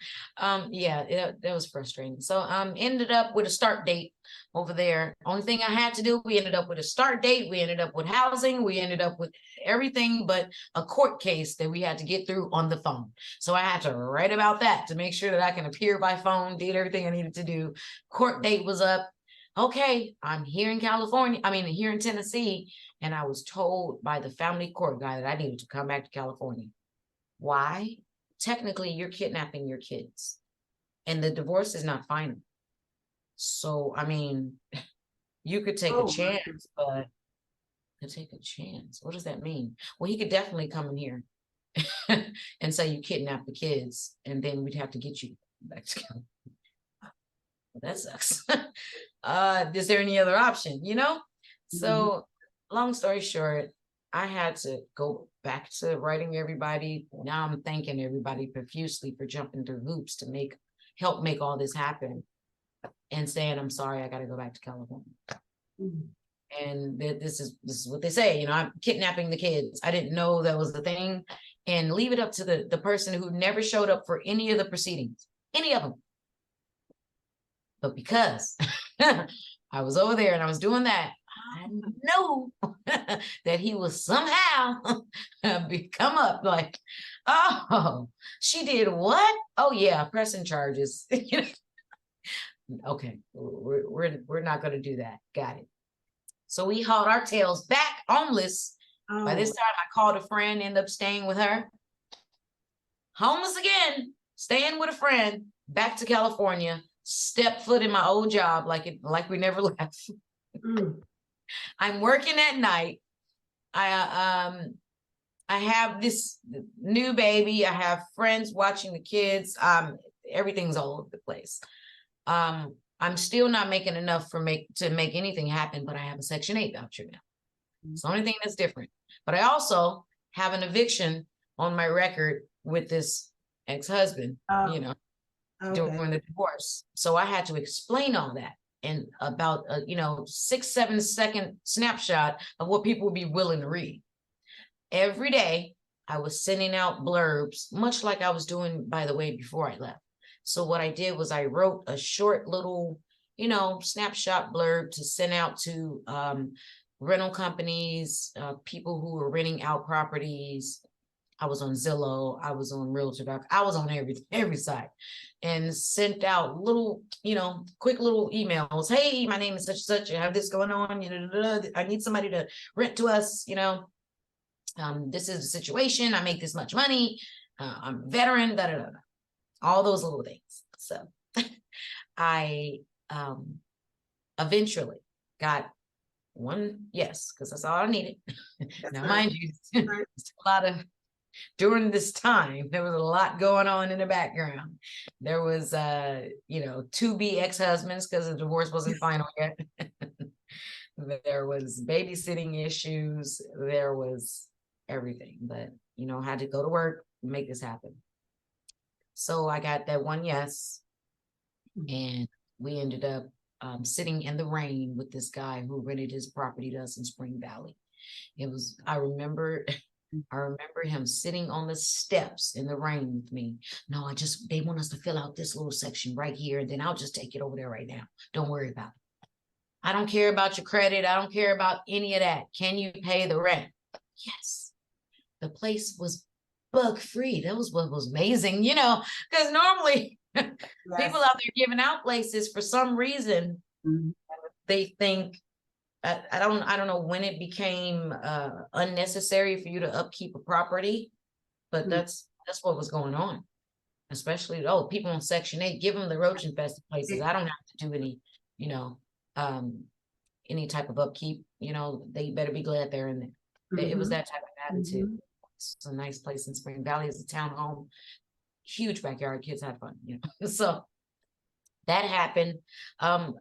yeah, that was frustrating. So, ended up with a start date over there. Only thing I had to do, we ended up with a start date. We ended up with housing. We ended up with everything but a court case that we had to get through on the phone. So I had to write about that to make sure that I can appear by phone, did everything I needed to do. Court date was up. Okay, I'm here in California. I mean, here in Tennessee. And I was told by the family court guy that I needed to come back to California. Why? Technically, you're kidnapping your kids, and the divorce is not final. So, I mean, you could take a Oh, my chance, but to take a chance, what does that mean? Well, he could definitely come in here and say you kidnapped the kids, and then we'd have to get you back to California. Well, that sucks. Is there any other option, you know? So, long story short, I had to go back to writing everybody. Now I'm thanking everybody profusely for jumping through hoops to help make all this happen, and saying, I'm sorry, I got to go back to California. Mhm. And this is what they say, you know, I'm kidnapping the kids. I didn't know that was the thing. And leave it up to the person who never showed up for any of the proceedings, any of them. But because I was over there and I was doing that, I know that he will somehow come up like, oh, she did what? Oh yeah, pressing charges. Okay, we're not going to do that. Got it. So we hauled our tails back, homeless. By this Oh, time, I called a friend, ended up staying with her. Homeless again, staying with a friend, back to California, step foot in my old job like we never left. mm. I'm working at night. I have this new baby. I have friends watching the kids. Everything's all over the place. I'm still not making enough to make anything happen, but I have a Section 8 voucher now. It's the only thing that's different. But I also have an eviction on my record with this ex-husband, Oh, you know, okay. during the divorce. So I had to explain all that in about a 6-7 second snapshot of what people would be willing to read. Every day I was sending out blurbs, much like I was doing, by the way, before I left. So what I did was I wrote a short little, snapshot blurb to send out to rental companies, people who were renting out properties. I was on Zillow, I was on Realtor.com, I was on every site, and sent out little, quick little emails. Hey, my name is such and such. I have this going on. I need somebody to rent to us. This is the situation. I make this much money. I'm a veteran. Da, da, da, da. All those little things. So I eventually got one yes, because that's all I needed. Now, mind you, Right. a lot of during this time, there was a lot going on in the background. There was, to-be ex-husbands because the divorce wasn't final yet. There was babysitting issues. There was everything, but, had to go to work, make this happen. So I got that one yes, and we ended up sitting in the rain with this guy who rented his property to us in Spring Valley. I remember him sitting on the steps in the rain with me. No, they want us to fill out this little section right here, and then I'll just take it over there right now. Don't worry about it. I don't care about your credit. I don't care about any of that. Can you pay the rent? Yes. The place was bug free. That was what was amazing, because normally people out there giving out places for some reason, they think, I don't know when it became unnecessary for you to upkeep a property, but that's what was going on. Especially people on Section 8, give them the roach infested places. I don't have to do any type of upkeep. They better be glad they're in there. It was that type of attitude. It's a nice place in Spring Valley. It's a townhome, huge backyard. Kids had fun. So that happened.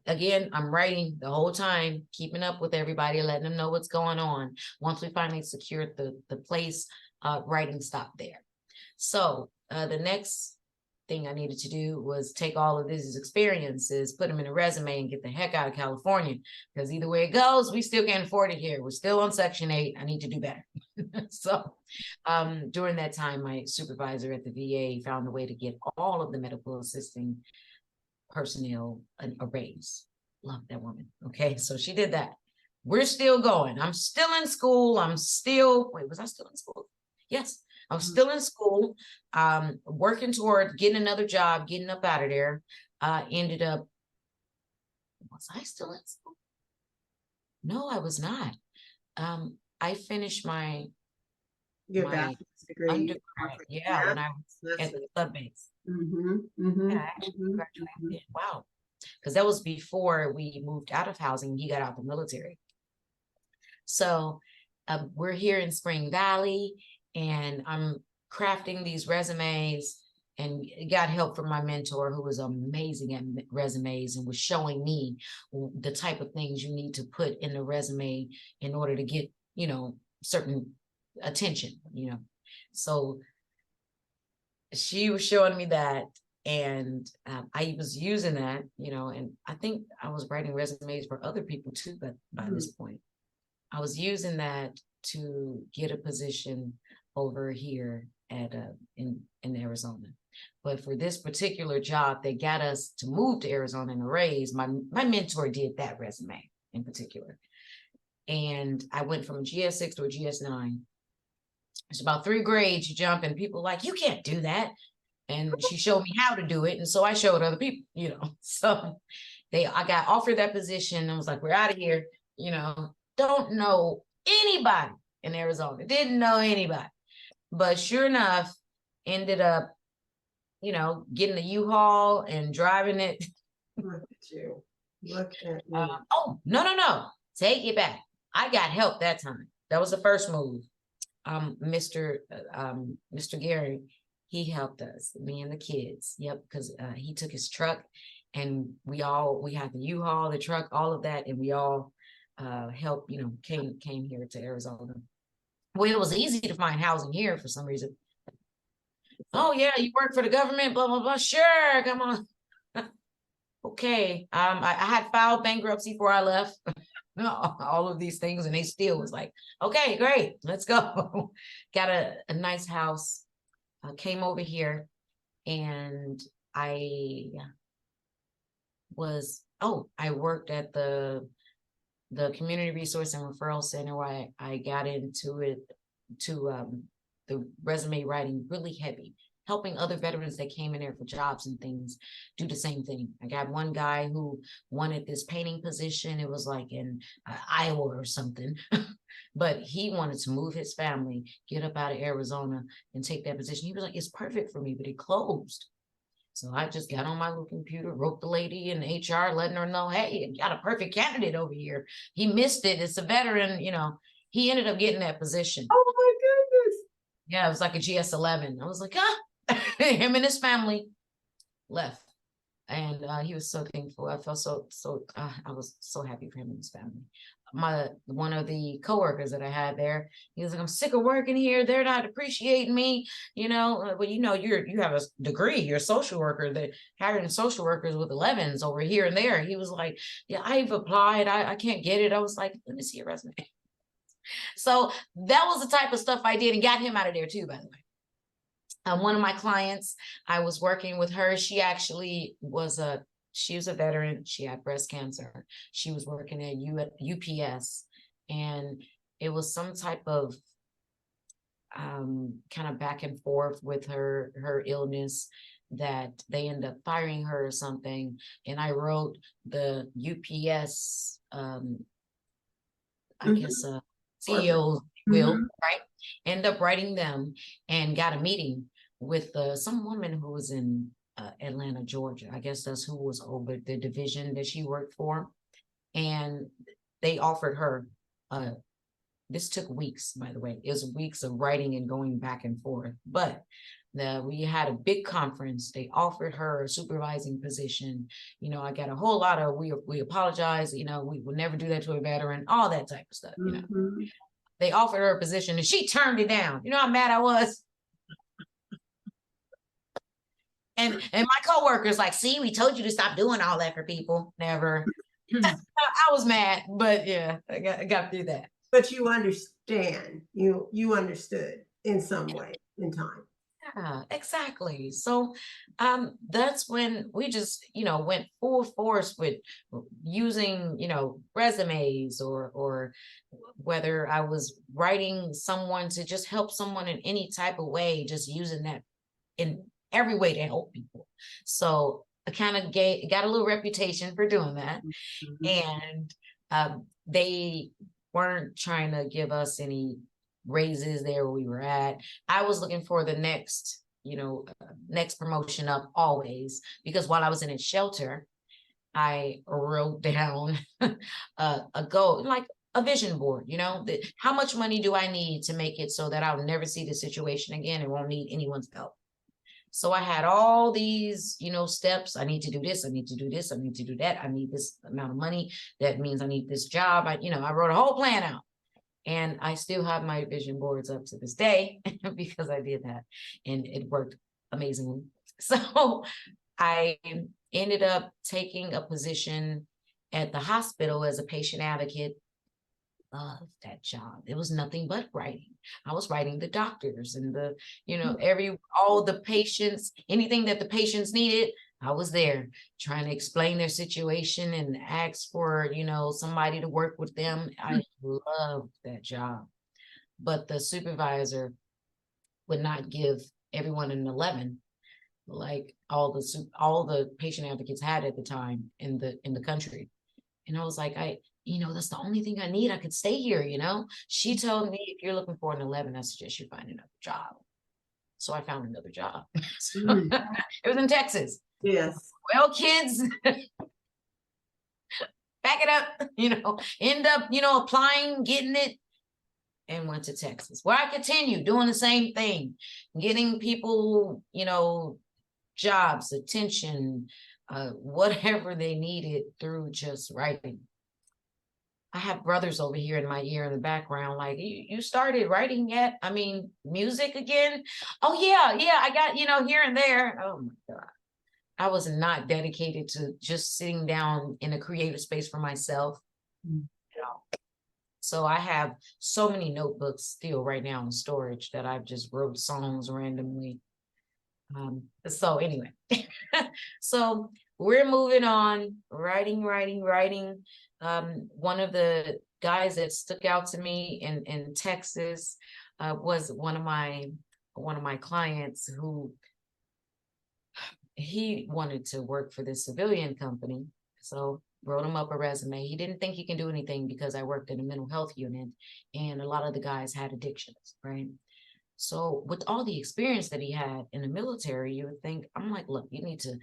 Again, I'm writing the whole time, keeping up with everybody, letting them know what's going on. Once we finally secured the place, writing stopped there. So the next thing I needed to do was take all of these experiences, put them in a resume, and get the heck out of California. Because either way it goes, we still can't afford it here. We're still on Section 8. I need to do better. So during that time, my supervisor at the VA found a way to get all of the medical assisting personnel a raise. Love that woman. Okay, so she did that. We're still going. I'm still in school. Wait, was I still in school? Yes. I was still in school, working toward getting another job, getting up out of there. Ended up, was I still in school? No, I was not. I finished my bachelor's degree. Undergrad, yeah, when I was at the sub base. Yeah, I actually graduated. Wow. Because that was before we moved out of housing. He got out of the military. So we're here in Spring Valley, and I'm crafting these resumes, and got help from my mentor, who was amazing at resumes and was showing me the type of things you need to put in the resume in order to get, certain attention, So she was showing me that, and I was using that, and I think I was writing resumes for other people too, but by this point, I was using that to get a position over here at in Arizona. But for this particular job, they got us to move to Arizona and a raise. My mentor did that resume in particular. And I went from a GS6 to a GS9. It's about 3 grades you jump, and people like, you can't do that. And she showed me how to do it. And so I showed other people, So I got offered that position. I was like, we're out of here, Don't know anybody in Arizona. Didn't know anybody. But sure enough, ended up, getting a U-Haul and driving it. Look at you. Look at you. No. Take it back. I got help that time. That was the first move. Mr. Gary, he helped us, me and the kids. Yep, because he took his truck, and we had the U-Haul, the truck, all of that, and we all helped, came here to Arizona. Well, it was easy to find housing here for some reason. Oh yeah, you work for the government, blah blah blah. Sure, come on. Okay. I had filed bankruptcy before I left. All of these things, and they still was like, okay, great, let's go. Got a nice house. Came over here, and I worked at the Community Resource and Referral Center, where I got into it to the resume writing really heavy, helping other veterans that came in there for jobs and things do the same thing. I got one guy who wanted this painting position. It was like in Iowa or something, but he wanted to move his family, get up out of Arizona and take that position. He was like, it's perfect for me, but it closed. So I just got on my little computer, wrote the lady in HR, letting her know, hey, you got a perfect candidate over here. He missed it. It's a veteran, he ended up getting that position. Oh my goodness. Yeah, it was like a GS11. I was like, him and his family left. And he was so thankful. I felt I was so happy for him and his family. One of the coworkers that I had there, he was like, I'm sick of working here. They're not appreciating me, Well, you have a degree, you're a social worker. They're hiring social workers with 11s over here and there. He was like, yeah, I've applied. I can't get it. I was like, let me see your resume. So that was the type of stuff I did, and got him out of there too, by the way. One of my clients, I was working with her. She actually was a veteran. She had breast cancer. She was working at UPS, and it was some type of kind of back and forth with her illness, that they end up firing her or something. And I wrote the UPS, I guess, CEOs, right? End up writing them, and got a meeting with some woman who was in Atlanta, Georgia. I guess that's who was over the division that she worked for. And they offered her, this took weeks, by the way. It was weeks of writing and going back and forth. But we had a big conference. They offered her a supervising position. I got a whole lot of, we apologize, we would never do that to a veteran, all that type of stuff, They offered her a position, and she turned it down. You know how mad I was? And my coworkers like, see, we told you to stop doing all that for people. Never. I was mad, but yeah, I got through that. But you understand, you understood in some way in time. Yeah, exactly. So that's when we just, went full force with using, resumes or whether I was writing someone to just help someone in any type of way, just using that in every way to help people. So I kind of got a little reputation for doing that. Mhm. And they weren't trying to give us any raises there where we were at. I was looking for the next, next promotion up always, because while I was in a shelter, I wrote down a goal, like a vision board, how much money do I need to make it so that I'll never see the situation again and won't need anyone's help. So I had all these, steps. I need to do this. I need to do this. I need to do that. I need this amount of money. That means I need this job. I wrote a whole plan out, and I still have my vision boards up to this day because I did that, and it worked amazingly. So I ended up taking a position at the hospital as a patient advocate. Loved that job. It was nothing but writing. I was writing the doctors and all the patients, anything that the patients needed. I was there trying to explain their situation and ask for, somebody to work with them. I loved that job. But the supervisor would not give everyone an 11 like all the patient advocates had at the time in the country. And I was like, that's the only thing I need. I could stay here, She told me, if you're looking for an 11, I suggest you find another job. So I found another job. Mm. It was in Texas. Yes. Well, kids, back it up, end up, applying, getting it, and went to Texas, where I continue doing the same thing, getting people, jobs, attention, whatever they needed through just writing. I have brothers over here in my ear in the background, like, you started writing yet? I mean, music again? Oh, yeah, I got, here and there. Oh my God. I was not dedicated to just sitting down in a creative space for myself. Mm. So I have so many notebooks still right now in storage that I've just wrote songs randomly. So anyway, so we're moving on, writing. One of the guys that stuck out to me in Texas was one of my clients who he wanted to work for this civilian company. So wrote him up a resume. He didn't think he can do anything because I worked in a mental health unit and a lot of the guys had addictions, right? So with all the experience that he had in the military, you would think, I'm like, look, you need to,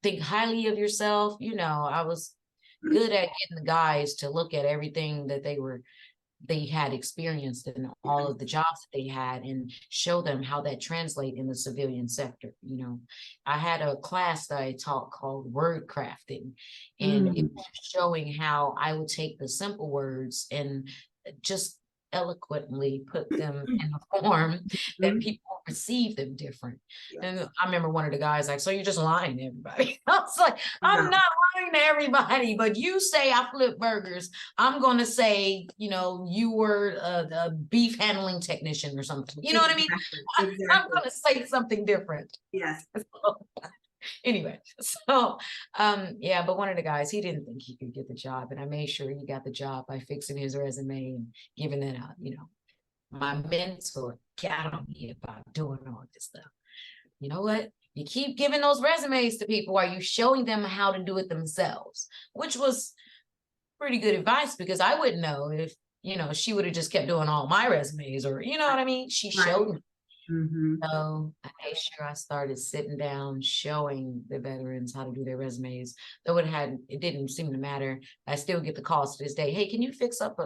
think highly of yourself. I was good at getting the guys to look at everything that they had experienced in all of the jobs that they had and show them how that translate in the civilian sector. I had a class that I taught called word crafting, and it was showing how I would take the simple words and just eloquently put them in a form that people receive them different. Yes. And I remember one of the guys like, so you're just lying to everybody. I was like, I'm No. not lying to everybody, but you say I flip burgers, I'm going to say, you were a beef handling technician or something. You know what I mean? Exactly. I'm going to say something different. Yes. Anyway, so yeah, but one of the guys, he didn't think he could get the job, and I made sure he got the job by fixing his resume and giving that out. My mentor got on me about doing all this stuff. You know what? You keep giving those resumes to people. Are you showing them how to do it themselves? Which was pretty good advice, because I wouldn't know if she would have just kept doing all my resumes, or what I mean. She showed me. So I made sure I started sitting down, showing the veterans how to do their resumes. Though it didn't seem to matter. I still get the calls to this day. Hey, can you fix up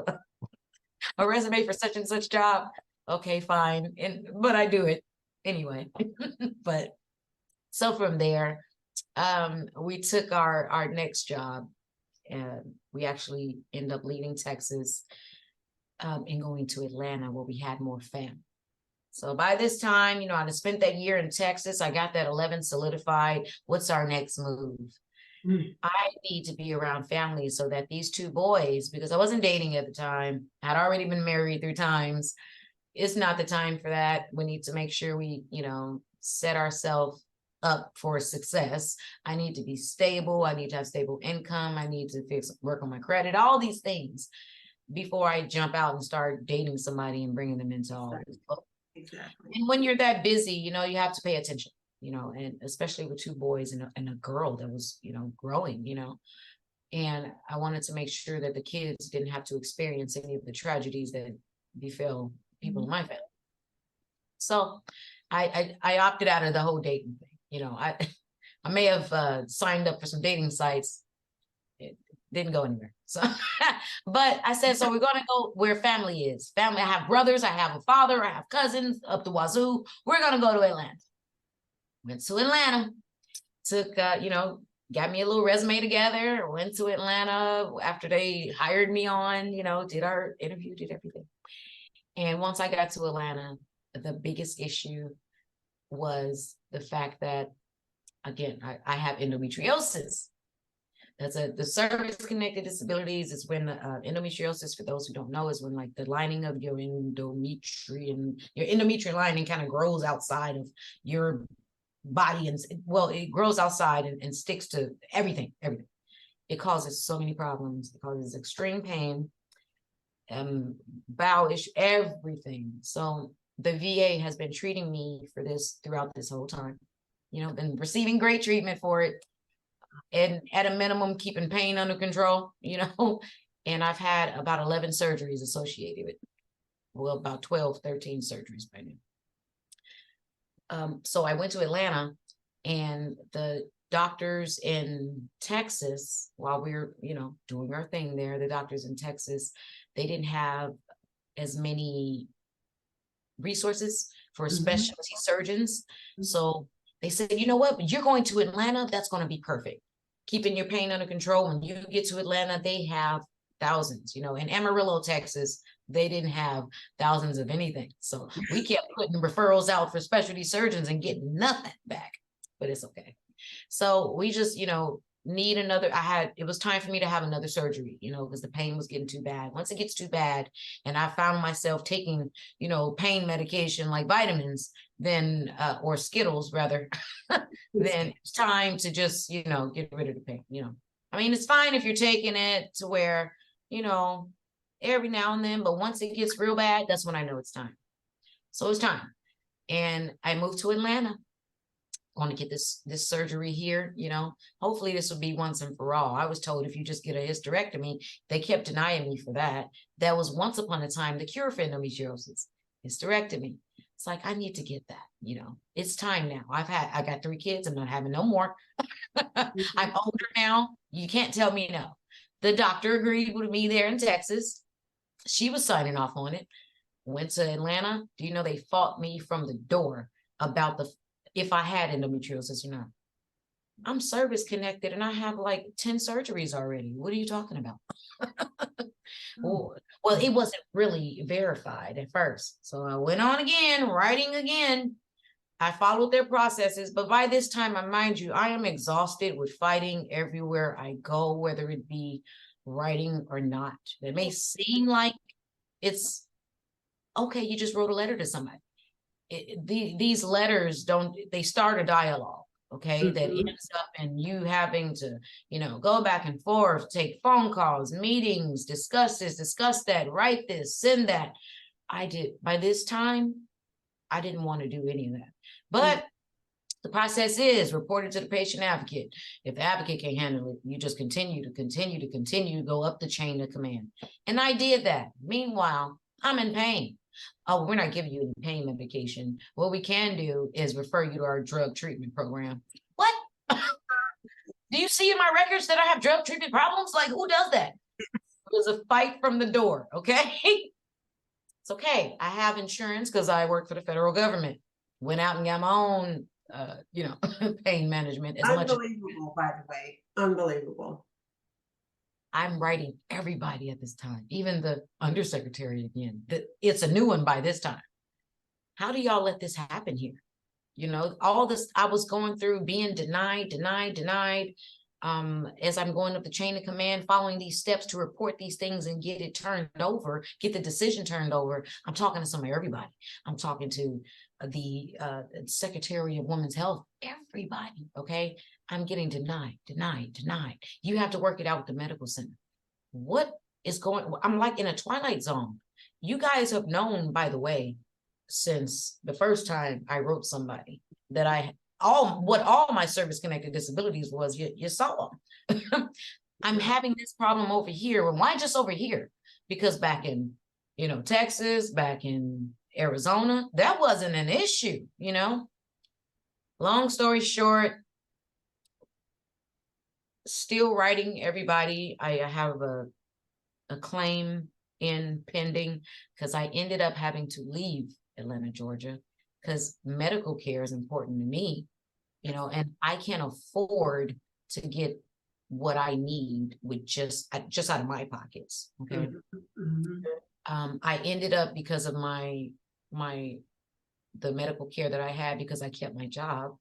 a resume for such and such job? Okay, fine. But I do it anyway. But so from there, we took our next job, and we actually end up leaving Texas and going to Atlanta, where we had more family. So by this time, you know, I'd spent that year in Texas. I got that 11 solidified. What's our next move? I need to be around family so that these two boys, because I wasn't dating at the time, I'd already been married 3 times. It's not the time for that. We need to make sure we, you know, set ourselves up for success. I need to be stable. I need to have stable income. I need to work on my credit, all these things before I jump out and start dating somebody and bringing them into all this. Exactly. And when you're that busy, you know, you have to pay attention, you know, and especially with 2 boys and a girl that was, you know, growing, you know, and I wanted to make sure that the kids didn't have to experience any of the tragedies that befell people in my family. So I opted out of the whole dating thing. You know, I may have signed up for some dating sites. It didn't go anywhere. So, but I said, so we're going to go where family is. Family. I have brothers. I have a father. I have cousins up the wazoo. We're going to go to Atlanta. Went to Atlanta. Took, you know, got me a little resume together. Went to Atlanta after they hired me on, you know, did our interview, did everything. And once I got to Atlanta, the biggest issue was the fact that, again, I have endometriosis. That's the service-connected disabilities. Is when endometriosis, for those who don't know, is when like the lining of your endometrial lining kind of grows outside of your body, and well, it grows outside and sticks to everything. It causes so many problems. It causes extreme pain, bowel issue, everything. So the VA has been treating me for this throughout this whole time. You know, been receiving great treatment for it, and at a minimum, keeping pain under control, you know, and I've had about 11 surgeries associated with, well, about 12, 13 surgeries by now. So I went to Atlanta, and the doctors in Texas, while we were, you know, doing our thing there, the doctors in Texas, they didn't have as many resources for specialty surgeons. So they said, you know what, you're going to Atlanta, that's going to be perfect. Keeping your pain under control. When you get to Atlanta, they have thousands, you know. In Amarillo, Texas, they didn't have thousands of anything. So we kept putting referrals out for specialty surgeons and getting nothing back, but it's okay. So we just, you know, need another, it was time for me to have another surgery, you know, because the pain was getting too bad. Once it gets too bad, and I found myself taking, you know, pain medication like vitamins, then, or Skittles rather, then it's time to just, you know, get rid of the pain, you know. I mean, it's fine if you're taking it to where, you know, every now and then, but once it gets real bad, that's when I know it's time. So it's time. And I moved to Atlanta. I want to get this surgery here, you know. Hopefully this will be once and for all. I was told if you just get a hysterectomy, they kept denying me for that. That was once upon a time the cure for endometriosis, hysterectomy. It's like, I need to get that, you know. It's time now. I got 3 kids. I'm not having no more. I'm older now. You can't tell me no. The doctor agreed with me there in Texas. She was signing off on it. Went to Atlanta. Do you know they fought me from the door about if I had endometriosis or not? I'm service connected and I have like 10 surgeries already. What are you talking about? Well, it wasn't really verified at first. So I went on again, writing again. I followed their processes, but by this time, I mind you, I am exhausted with fighting everywhere I go, whether it be writing or not. It may seem like it's okay, you just wrote a letter to somebody. These letters they start a dialogue, okay, that ends up in you having to, you know, go back and forth, take phone calls, meetings, discuss this, discuss that, write this, send that. By this time, I didn't want to do any of that. But the process is reported to the patient advocate. If the advocate can't handle it, you just continue to go up the chain of command. And I did that. Meanwhile, I'm in pain. Oh, we're not giving you any pain medication. What we can do is refer you to our drug treatment program. What? Do you see in my records that I have drug treatment problems? Like, who does that? It was a fight from the door, okay? It's okay. I have insurance because I work for the federal government. Went out and got my own, you know, pain management. Unbelievable, by the way. Unbelievable. I'm writing everybody at this time, even the undersecretary again. It's a new one by this time. how do y'all let this happen here? You know, all this I was going through, being denied. As I'm going up the chain of command, following these steps to report these things and get it turned over, get the decision turned over. I'm talking to everybody. I'm talking to the Secretary of Women's Health, everybody. Okay. I'm getting denied. You have to work it out with the medical center. What is going, I'm like in a twilight zone. You guys have known, by the way, since the first time I wrote somebody that all my service connected disabilities was, you saw them. I'm having this problem over here. Well, why just over here? Because back in, Texas, back in Arizona, that wasn't an issue, Long story short, still writing everybody. I have a claim in pending because I ended up having to leave Atlanta, Georgia, because medical care is important to me, and I can't afford to get what I need with just out of my pockets. Okay. I ended up, because of the medical care that I had, because I kept my job,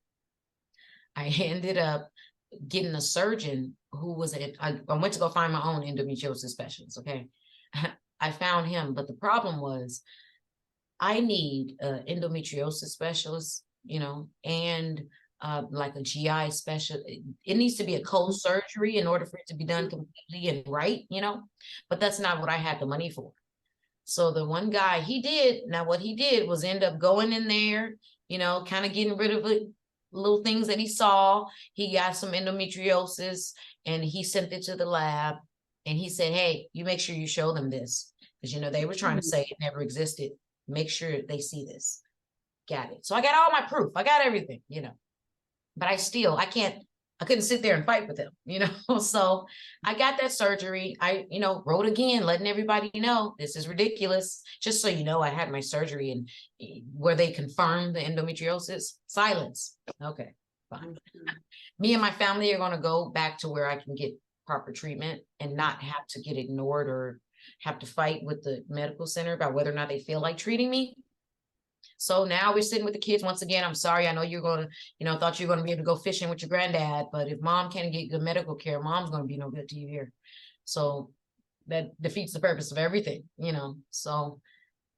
I ended up getting a surgeon who was I went to go find my own endometriosis specialist. Okay. I found him, but the problem was I need an endometriosis specialist, and like a GI specialist. It needs to be a cold surgery in order for it to be done completely and right, but that's not what I had the money for. So the one guy, what he did was end up going in there, kind of getting rid of it, little things that he saw. He got some endometriosis and he sent it to the lab, and he said, hey, you make sure you show them this, because they were trying to say it never existed. Make sure they see this. Got it. So I got all my proof. I got everything, but I couldn't sit there and fight with him, So I got that surgery. I, wrote again, letting everybody know this is ridiculous. Just so you know, I had my surgery, and where they confirmed the endometriosis, silence. Okay, fine. Me and my family are going to go back to where I can get proper treatment and not have to get ignored or have to fight with the medical center about whether or not they feel like treating me. So now we're sitting with the kids once again. I'm sorry. I know you're going to, thought you were going to be able to go fishing with your granddad, but if mom can't get good medical care, mom's going to be no good to you here. So that defeats the purpose of everything, So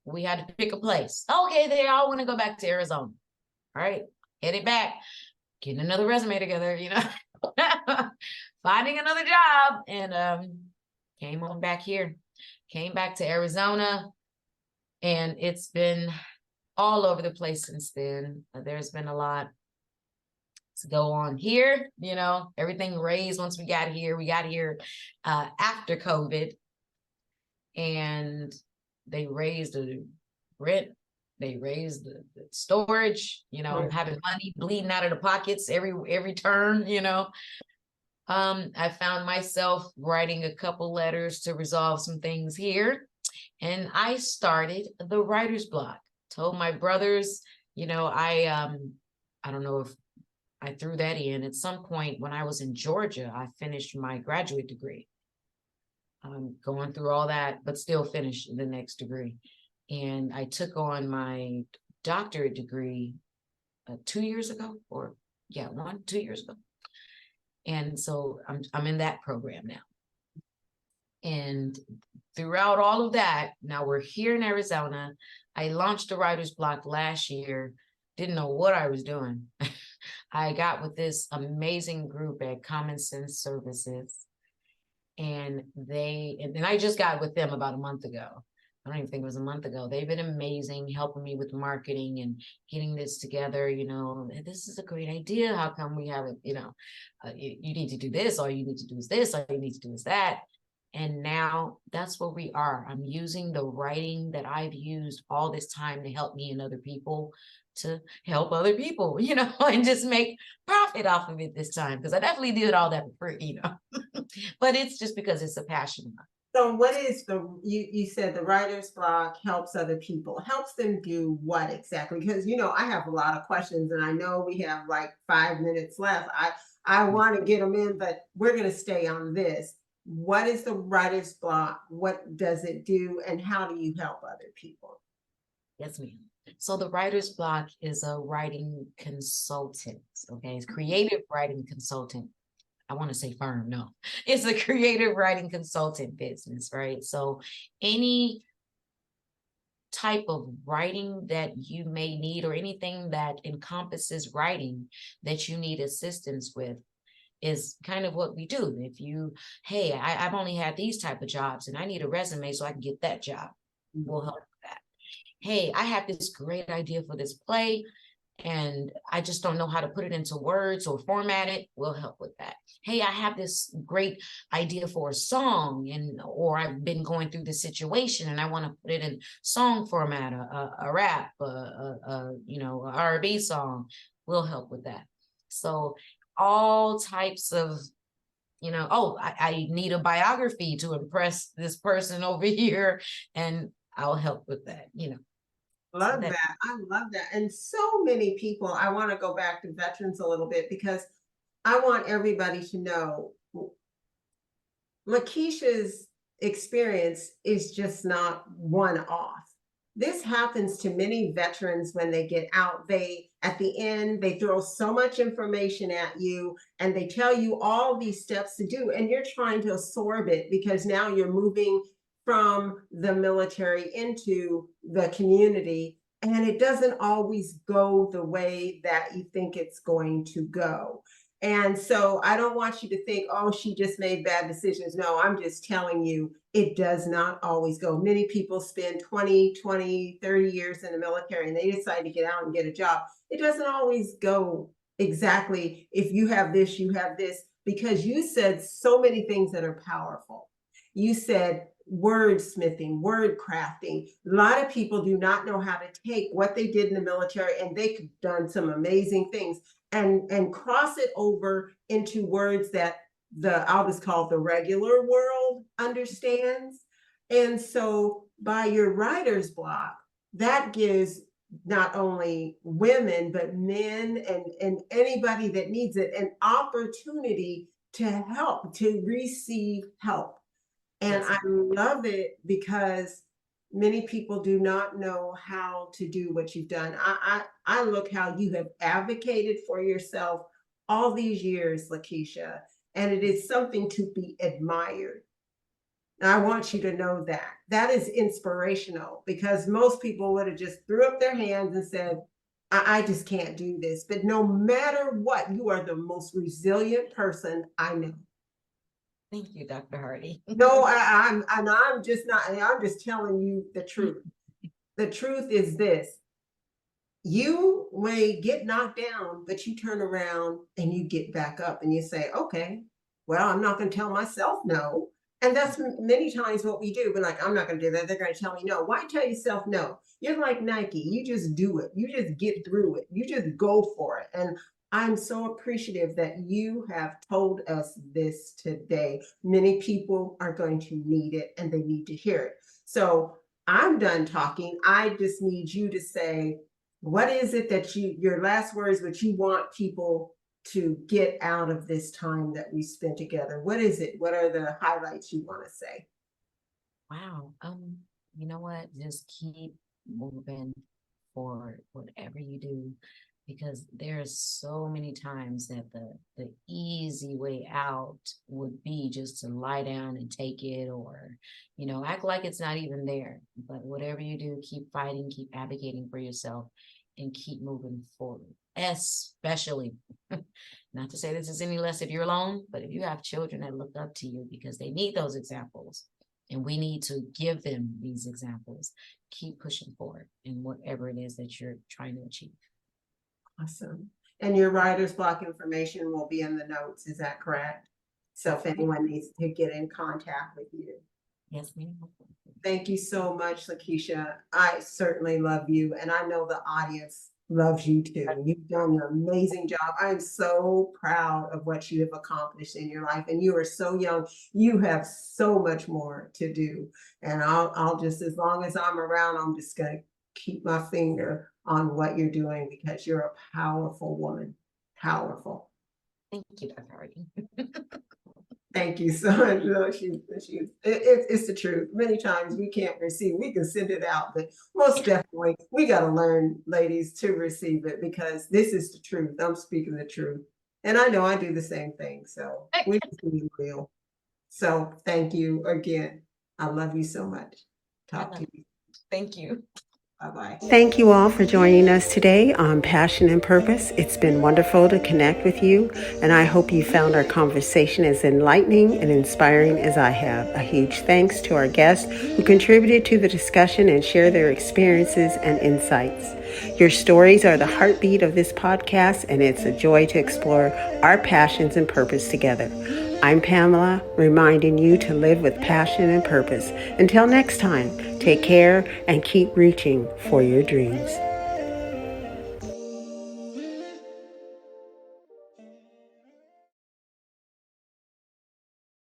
we had to pick a place. Okay, they all want to go back to Arizona. All right, headed back, getting another resume together, finding another job, and came on back here. Came back to Arizona, and it's been all over the place since then. There's been a lot to go on here, everything raised once we got here. We got here after COVID, and they raised the rent, they raised the storage, I'm having money bleeding out of the pockets every turn, I found myself writing a couple letters to resolve some things here, and I started the writer's block. Told my brothers, I don't know if I threw that in. At some point when I was in Georgia, I finished my graduate degree. Going through all that, but still finished the next degree. And I took on my doctorate degree 2 years ago, 2 years ago. And so I'm in that program now. And throughout all of that, now we're here in Arizona. I launched the writer's block last year. Didn't know what I was doing. I got with this amazing group at Common Sense Services, and I just got with them about a month ago. I don't even think it was a month ago. They've been amazing, helping me with marketing and getting this together. This is a great idea. How come we haven't, you need to do this, all you need to do is this, all you need to do is that. And now that's where we are. I'm using the writing that I've used all this time to help me and other people to help other people, and just make profit off of it this time. Because I definitely did all that for free, but it's just because it's a passion. So what is you said the writer's block helps other people, helps them do what exactly? Because, I have a lot of questions, and I know we have like 5 minutes left. I want to get them in, but we're going to stay on this. What is the writer's block? What does it do? And how do you help other people? Yes, ma'am. So the writer's block is a writing consultant. Okay, it's creative writing consultant. I want to say firm. No, it's a creative writing consultant business, right? So any type of writing that you may need, or anything that encompasses writing that you need assistance with, is kind of what we do. If you, hey, I've only had these type of jobs and I need a resume so I can get that job, we'll help with that. Hey, I have this great idea for this play and I just don't know how to put it into words or format it, we'll help with that. Hey, I have this great idea for a song, and or I've been going through this situation and I want to put it in song format, a rap, you know, a R&B song, we'll help with that. So all types of, you know, oh, I need a biography to impress this person over here, and I'll help with that, you know. So Love that, that. I love that. And so many people, I want to go back to veterans a little bit because I want everybody to know Lakisha's experience is just not one off. This happens to many veterans when they get out. They, at the end, they throw so much information at you and they tell you all these steps to do, and you're trying to absorb it because now you're moving from the military into the community, and it doesn't always go the way that you think it's going to go. And so I don't want you to think, oh, she just made bad decisions. No, I'm just telling you, it does not always go. Many people spend 20, 30 years in the military and they decide to get out and get a job. It doesn't always go exactly. If you have this, you have this, because you said so many things that are powerful. You said wordsmithing, word crafting. A lot of people do not know how to take what they did in the military, and they could have done some amazing things, and cross it over into words that I'll just call it the regular world understands. And so by your writer's block, that gives not only women but men and anybody that needs it an opportunity to help, to receive help. And yes. I love it because many people do not know how to do what you've done. I look how you have advocated for yourself all these years, Lakisha, and it is something to be admired. And I want you to know that that is inspirational, because most people would have just threw up their hands and said, I just can't do this. But no matter what, you are the most resilient person I know. Thank you, Dr. Hardy. No, I'm just not, I'm just telling you the truth. The truth is this: you may get knocked down, but you turn around and you get back up and you say, okay, well, I'm not going to tell myself no. And that's many times what we do. We're like, I'm not going to do that. They're going to tell me no. Why tell yourself no? You're like Nike. You just do it. You just get through it. You just go for it. And I'm so appreciative that you have told us this today. Many people are going to need it and they need to hear it. So I'm done talking. I just need you to say, what is it that your last words, what you want people to get out of this time that we spent together? What is it? What are the highlights you want to say? Wow. You know what? Just keep moving forward, whatever you do, because there's so many times that the easy way out would be just to lie down and take it, or, you know, act like it's not even there. But whatever you do, keep fighting, keep advocating for yourself, and keep moving forward. Especially, not to say this is any less if you're alone, but if you have children that look up to you, because they need those examples. And we need to give them these examples. Keep pushing forward in whatever it is that you're trying to achieve. Awesome. And your writer's block information will be in the notes. Is that correct? So if anyone needs to get in contact with you. Yes, ma'am. Thank you so much, Lakisha. I certainly love you, and I know the audience loves you too. You've done an amazing job. I'm so proud of what you have accomplished in your life, and you are so young. You have so much more to do. And I'll just, as long as I'm around, I'm just going to keep my finger on what you're doing, because you're a powerful woman. Powerful. Thank you, Dr. Hardy. Thank you so much. No, it's the truth. Many times we can't receive, we can send it out, but most definitely we got to learn, ladies, to receive it because this is the truth. I'm speaking the truth. And I know I do the same thing. So we just be real. So thank you again. I love you so much. Talk to you. Thank you. Bye-bye. Thank you all for joining us today on Passion and Purpose. It's been wonderful to connect with you, and I hope you found our conversation as enlightening and inspiring as I have. A huge thanks to our guests who contributed to the discussion and share their experiences and insights. Your stories are the heartbeat of this podcast, and it's a joy to explore our passions and purpose together. I'm Pamela, reminding you to live with passion and purpose. Until next time, take care and keep reaching for your dreams.